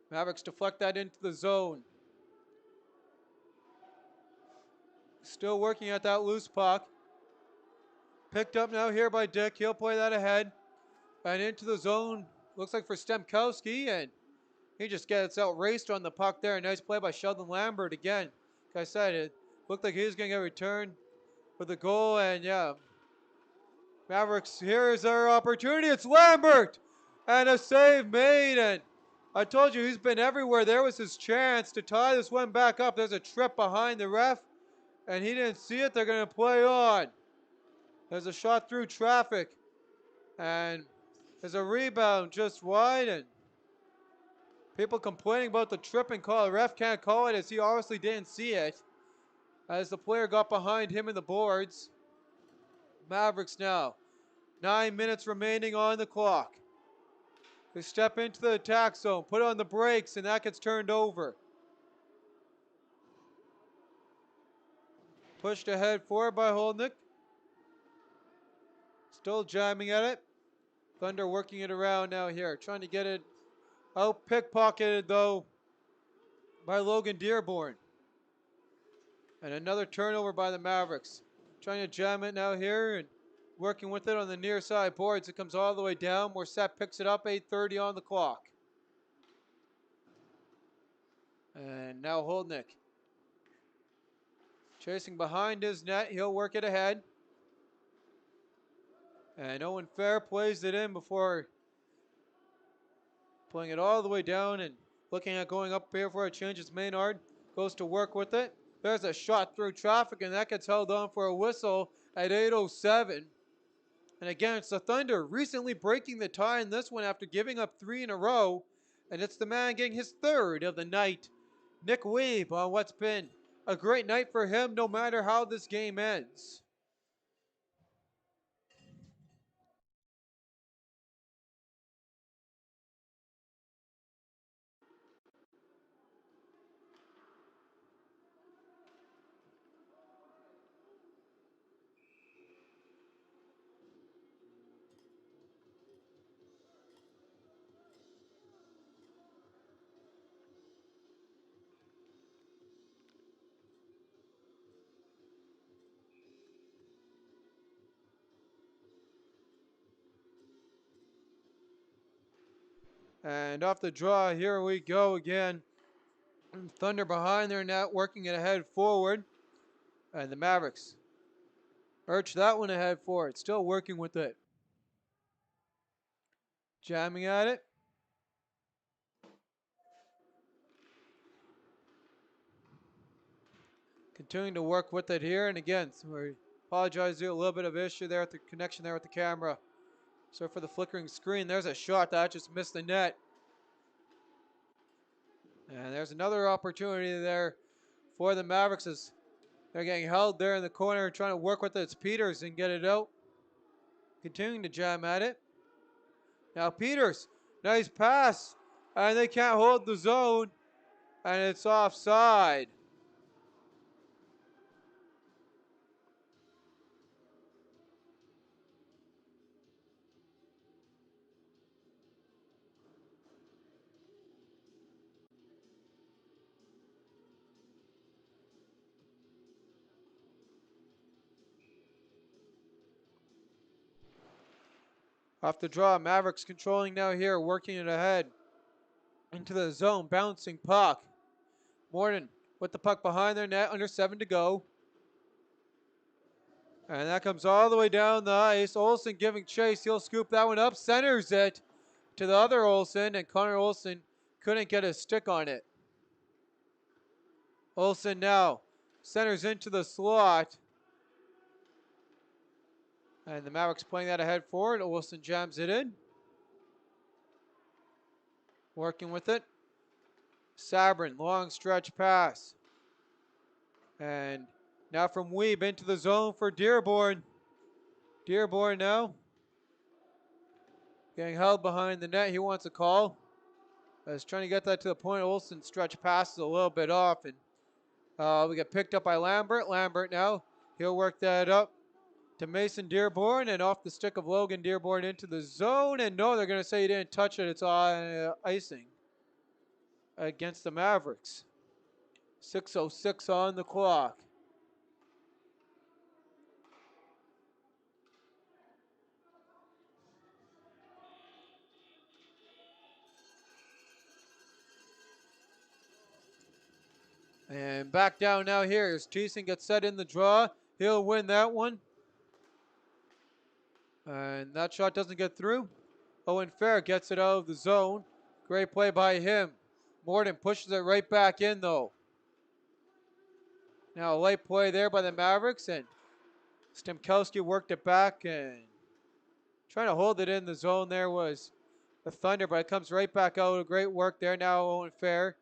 Mavericks deflect that into the zone. Still working at that loose puck. Picked up now here by Dick. He'll play that ahead. And into the zone. Looks like for Stemkowski. And he just gets outraced on the puck there. Nice play by Sheldon Lambert again. Like I said, it looked like he was going to get returned for the goal. And yeah, Mavericks, here is their opportunity. It's Lambert. And a save made. And I told you he's been everywhere. There was his chance to tie this one back up. There's a trip behind the ref. And he didn't see it. They're going to play on. There's a shot through traffic. And there's a rebound just wide. And people complaining about the tripping call. The ref can't call it as he obviously didn't see it. As the player got behind him in the boards. Mavericks now. 9 minutes remaining on the clock. They step into the attack zone. Put on the brakes and that gets turned over. Pushed ahead forward by Holdnick. Still jamming at it. Thunder working it around now here. Trying to get it out pickpocketed though by Logan Dearborn. And another turnover by the Mavericks. Trying to jam it now here and working with it on the near side boards. It comes all the way down. Morset picks it up. 8:30 on the clock. And now Holdnick. Chasing behind his net. He'll work it ahead. And Owen Fair plays it in before pulling it all the way down and looking at going up here for a change. It's Maynard. Goes to work with it. There's a shot through traffic, and that gets held on for a whistle at 8:07. And again, it's the Thunder recently breaking the tie in this one after giving up 3 in a row. And it's the man getting his third of the night. Nick Weeb on what's been a great night for him no matter how this game ends. And off the draw, here we go again. Thunder behind their net, working it ahead forward. And the Mavericks arch that one ahead forward, still working with it. Jamming at it. Continuing to work with it here. And again, so we apologize, a little bit of issue there at the connection there with the camera. So for the flickering screen, there's a shot that just missed the net. And there's another opportunity there for the Mavericks as they're getting held there in the corner, trying to work with it. It's Peters and get it out. Continuing to jam at it. Now Peters, nice pass. And they can't hold the zone. And it's offside. Off the draw, Mavericks controlling now here, working it ahead. Into the zone, bouncing puck. Morden with the puck behind their net, under 7 to go. And that comes all the way down the ice. Olsen giving chase. He'll scoop that one up, centers it to the other Olsen, and Connor Olsen couldn't get his stick on it. Olsen now centers into the slot. And the Mavericks playing that ahead forward. Olsen jams it in. Working with it. Sabrin, long stretch pass. And now from Weeb into the zone for Dearborn. Dearborn now getting held behind the net. He wants a call. He's trying to get that to the point. Olsen stretch passes a little bit off. And we get picked up by Lambert. Lambert now, he'll work that up to Mason Dearborn. And off the stick of Logan Dearborn into the zone. And no, they're going to say he didn't touch it. It's icing against the Mavericks. 6:06 on the clock. And back down now here as Thiessen gets set in the draw. He'll win that one. And that shot doesn't get through. Owen Fair gets it out of the zone. Great play by him. Morden pushes it right back in though. Now a light play there by the Mavericks, and Stemkowski worked it back, and trying to hold it in the zone there was the Thunder, but it comes right back out. Great work there now, Owen Fair.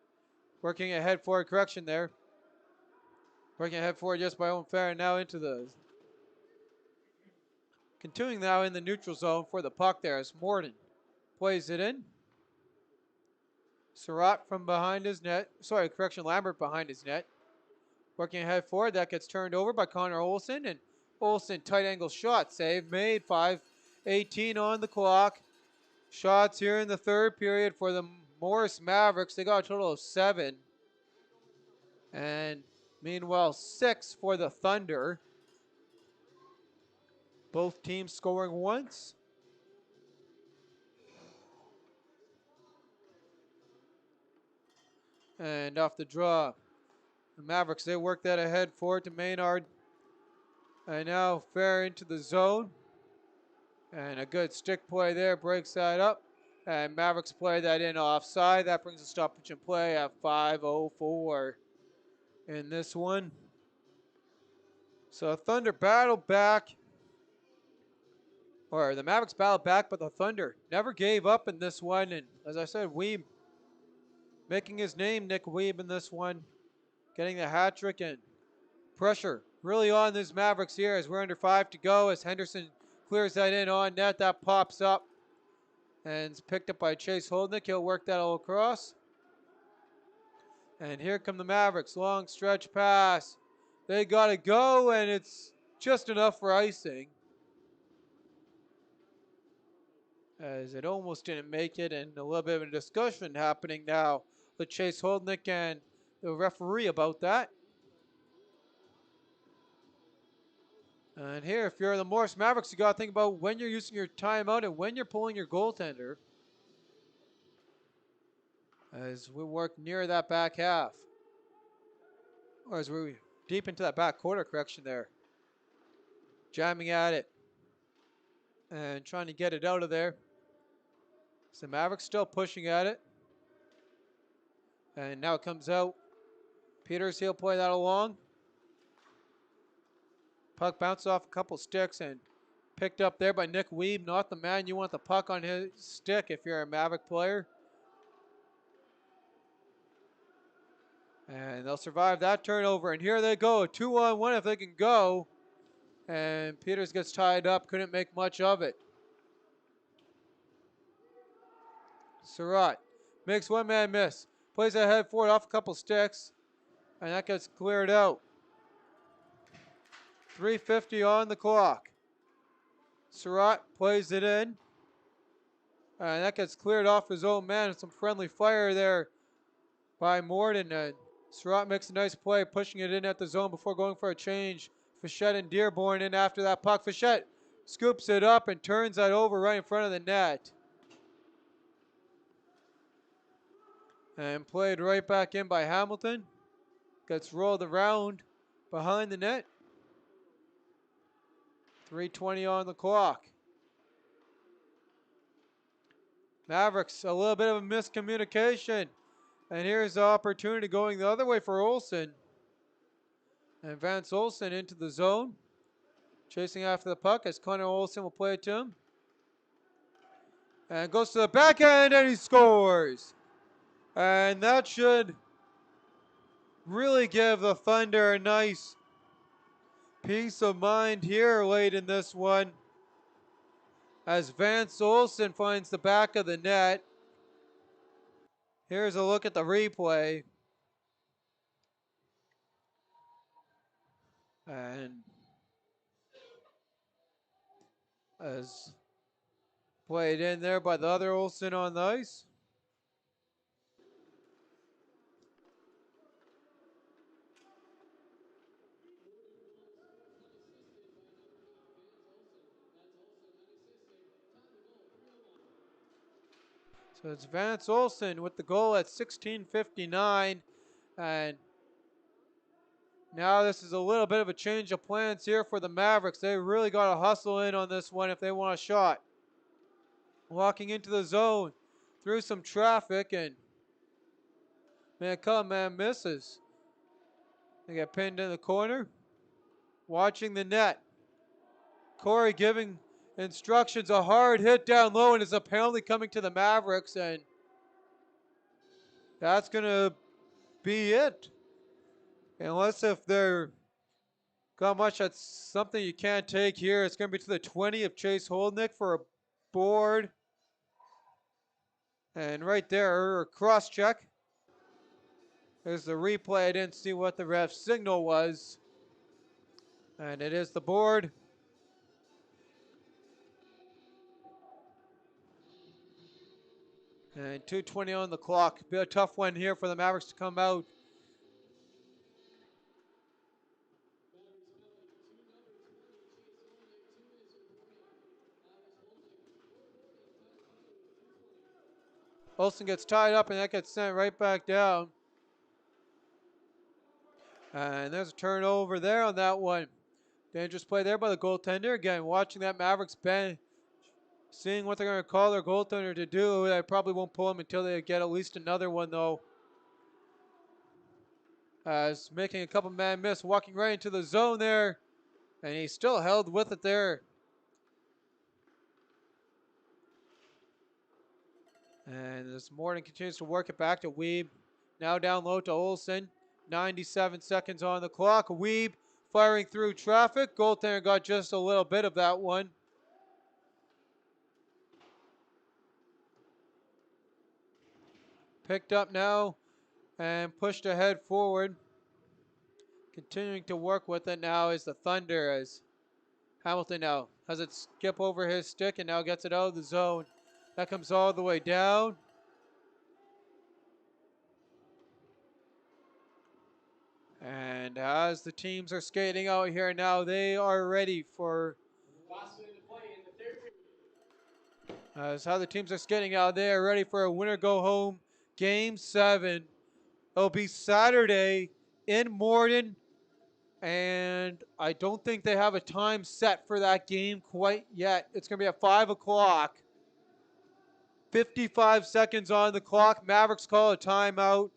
Working ahead forward, correction there. Working ahead forward just by Owen Fair, and now into the... Continuing now in the neutral zone for the puck there as Morden plays it in. Surratt from behind his net. Sorry, correction, Lambert behind his net. Working ahead forward, that gets turned over by Connor Olsen, and Olsen tight angle shot save made. 5:18 on the clock. Shots here in the third period for the Morris Mavericks. They got a total of 7. And meanwhile, 6 for the Thunder. Both teams scoring once. And off the draw, the Mavericks, they work that ahead forward to Maynard. And now Fair into the zone. And a good stick play there, breaks that up. And Mavericks play that in offside. That brings a stoppage in play at 5:04 in this one. So Thunder battled back. Or the Mavericks battled back, but the Thunder never gave up in this one. And as I said, Weeb making his name, Nick Weeb, in this one. Getting the hat trick, and pressure really on this Mavericks here as we're under 5 to go. As Henderson clears that in on net, that pops up. And it's picked up by Chase Holdnick. He'll work that all across. And here come the Mavericks. Long stretch pass. They got to go, and it's just enough for icing. As it almost didn't make it, and a little bit of a discussion happening now with Chase Holdnick and the referee about that. And here, if you're the Morris Mavericks, you got to think about when you're using your timeout and when you're pulling your goaltender. As we work near that back half. Or as we're deep into that back quarter, correction there. Jamming at it. And trying to get it out of there. So Mavericks still pushing at it. And now it comes out. Peters, he'll play that along. Puck bounces off a couple sticks, and Picked up there by Nick Weeb, not the man you want the puck on his stick if you're a Maverick player. And they'll survive that turnover. And here they go, a 2-on-1 if they can go. And Peters gets tied up, couldn't make much of it. Surratt makes one man miss. Plays ahead forward off a couple sticks. And that gets cleared out. 3:50 on the clock. Surratt plays it in. And that gets cleared off his own man. Some friendly fire there by Morden. And Surratt makes a nice play, pushing it in at the zone before going for a change. Fichette and Dearborn in after that puck. Fichette scoops it up and turns that over right in front of the net. And played right back in by Hamilton. Gets rolled around behind the net. 3:20 on the clock. Mavericks, a little bit of a miscommunication. And here's the opportunity going the other way for Olsen. And Vance Olsen into the zone. Chasing after the puck as Connor Olsen will play it to him. And goes to the backhand and he scores. And that should really give the Thunder a nice peace of mind here late in this one. As Vance Olsen finds the back of the net. Here's a look at the replay. And as played in there by the other Olsen on the ice. So it's Vance Olsen with the goal at 16:59. And now this is a little bit of a change of plans here for the Mavericks. They really got to hustle in on this one if they want a shot. Walking into the zone through some traffic, and man come, man misses. They get pinned in the corner. Watching the net. Corey giving instructions, a hard hit down low, and is a penalty coming to the Mavericks, and that's going to be it. Unless if they're got much, that's something you can't take here. It's going to be to the 20 of Chase Holdnick for a board. And right there, a cross check. There's the replay. I didn't see what the ref signal was. And it is the board. And 2:20 on the clock. Be a tough one here for the Mavericks to come out. Olsen gets tied up and that gets sent right back down. And there's a turnover there on that one. Dangerous play there by the goaltender. Again, watching that Mavericks bench, seeing what they're going to call their goaltender to do. They probably won't pull him until they get at least another one, though. As making a couple man miss, walking right into the zone there. And he still held with it there. And this Morden continues to work it back to Weeb. Now down low to Olsen. 97 seconds on the clock. Weeb firing through traffic. Goaltender got just a little bit of that one. Picked up now and pushed ahead forward. Continuing to work with it now is the Thunder, as Hamilton now has it skip over his stick and now gets it out of the zone. That comes all the way down. And as the teams are skating out here now, they are ready for. As how the teams are skating out, they are ready for a winner go home game 7. It'll be Saturday in Morden, and I don't think they have a time set for that game quite yet. It's going to be at 5 o'clock. 55 seconds on the clock. Mavericks call a timeout.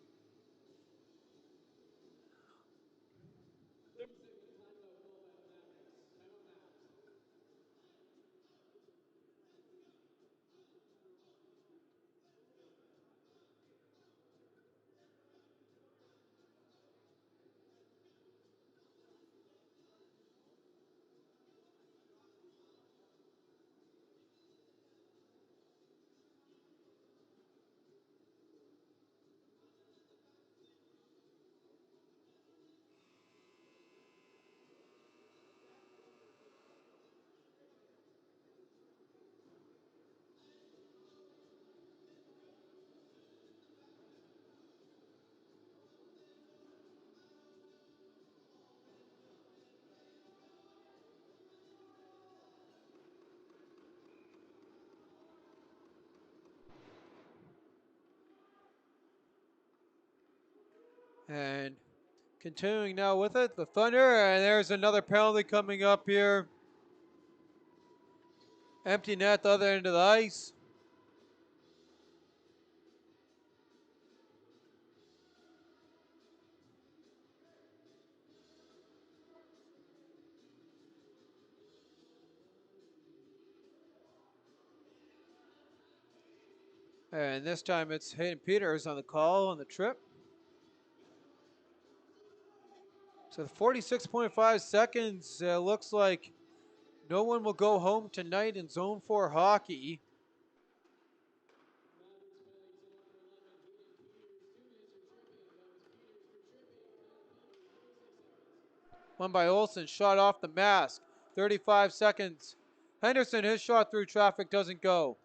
And continuing now with it, the Thunder, and there's another penalty coming up here. Empty net, the other end of the ice. And this time it's Hayden Peters on the call on the trip. So 46.5 seconds, looks like no one will go home tonight in Zone 4 hockey. One by Olsen, shot off the mask. 35 seconds. Henderson, his shot through traffic doesn't go.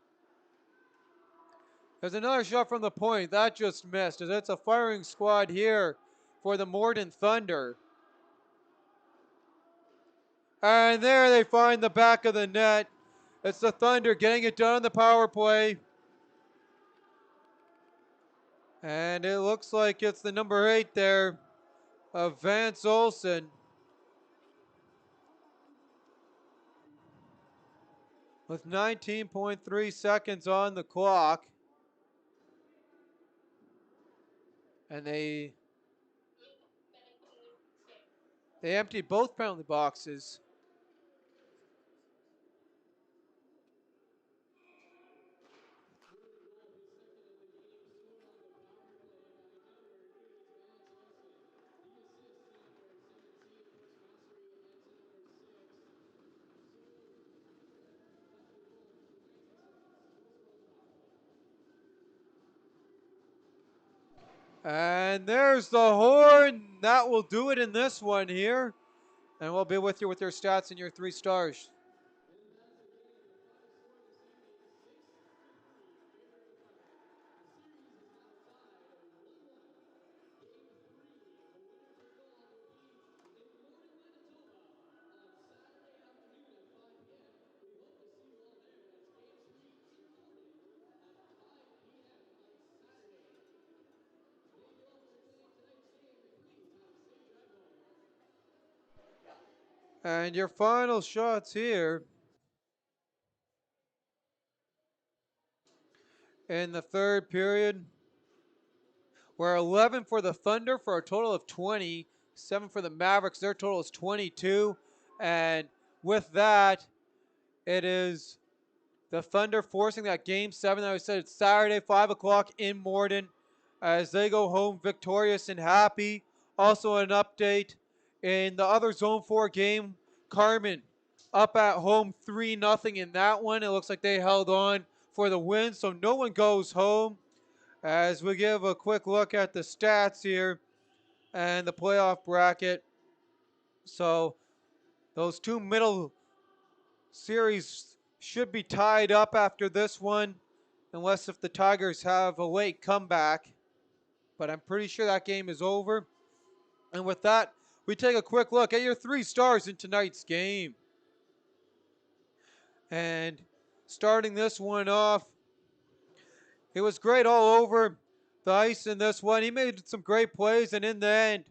There's another shot from the point. That just missed, as it's a firing squad here for the Morden Thunder. And there they find the back of the net. It's the Thunder getting it done on the power play. And it looks like it's the number 8 there of Vance Olsen. With 19.3 seconds on the clock. And they emptied both penalty boxes. And there's the horn. That will do it in this one here. And we'll be with you with your stats and your 3 stars. And your final shots here in the third period were 11 for the Thunder for a total of 20. 7 for the Mavericks. Their total is 22. And with that, it is the Thunder forcing that Game 7 that I said it's Saturday, 5 o'clock in Morden, as they go home victorious and happy. Also an update in the other Zone 4 game, Carmen up at home 3-0 in that one. It looks like they held on for the win, so no one goes home. As we give a quick look at the stats here and the playoff bracket. So those two middle series should be tied up after this one, unless if the Tigers have a late comeback. But I'm pretty sure that game is over. And with that, we take a quick look at your 3 stars in tonight's game. And starting this one off, it was great all over the ice in this one. He made some great plays, and in the end,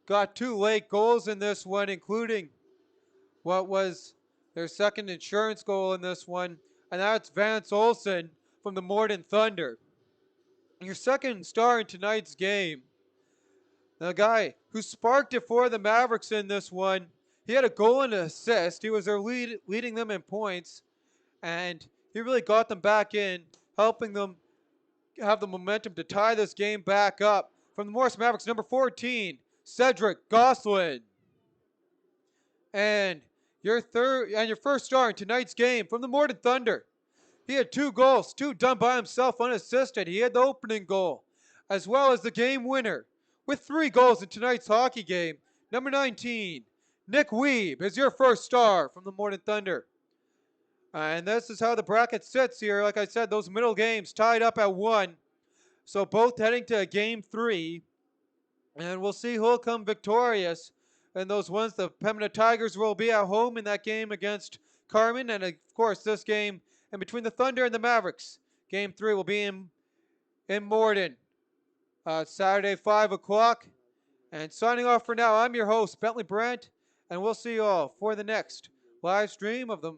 got 2 late goals in this one, including what was their second insurance goal in this one, and that's Vance Olsen from the Morden Thunder. Your second star in tonight's game, the guy who sparked it for the Mavericks in this one. He had a goal and an assist. He was their leading them in points, and he really got them back in, helping them have the momentum to tie this game back up. From the Morris Mavericks, number 14, Cedric Gosselin. And your first star in tonight's game from the Morden Thunder. He had 2 goals, 2 done by himself unassisted. He had the opening goal, as well as the game winner, with 3 goals in tonight's hockey game. Number 19, Nick Weeb is your first star from the Morden Thunder. And this is how the bracket sits here. Like I said, those middle games tied up at 1. So both heading to game 3. And we'll see who'll come victorious. And those ones, the Pembina Tigers will be at home in that game against Carmen. And of course, this game, and between the Thunder and the Mavericks, game 3 will be in Morden. Saturday, 5 o'clock. And signing off for now, I'm your host, Bentley Brent, and we'll see you all for the next live stream of the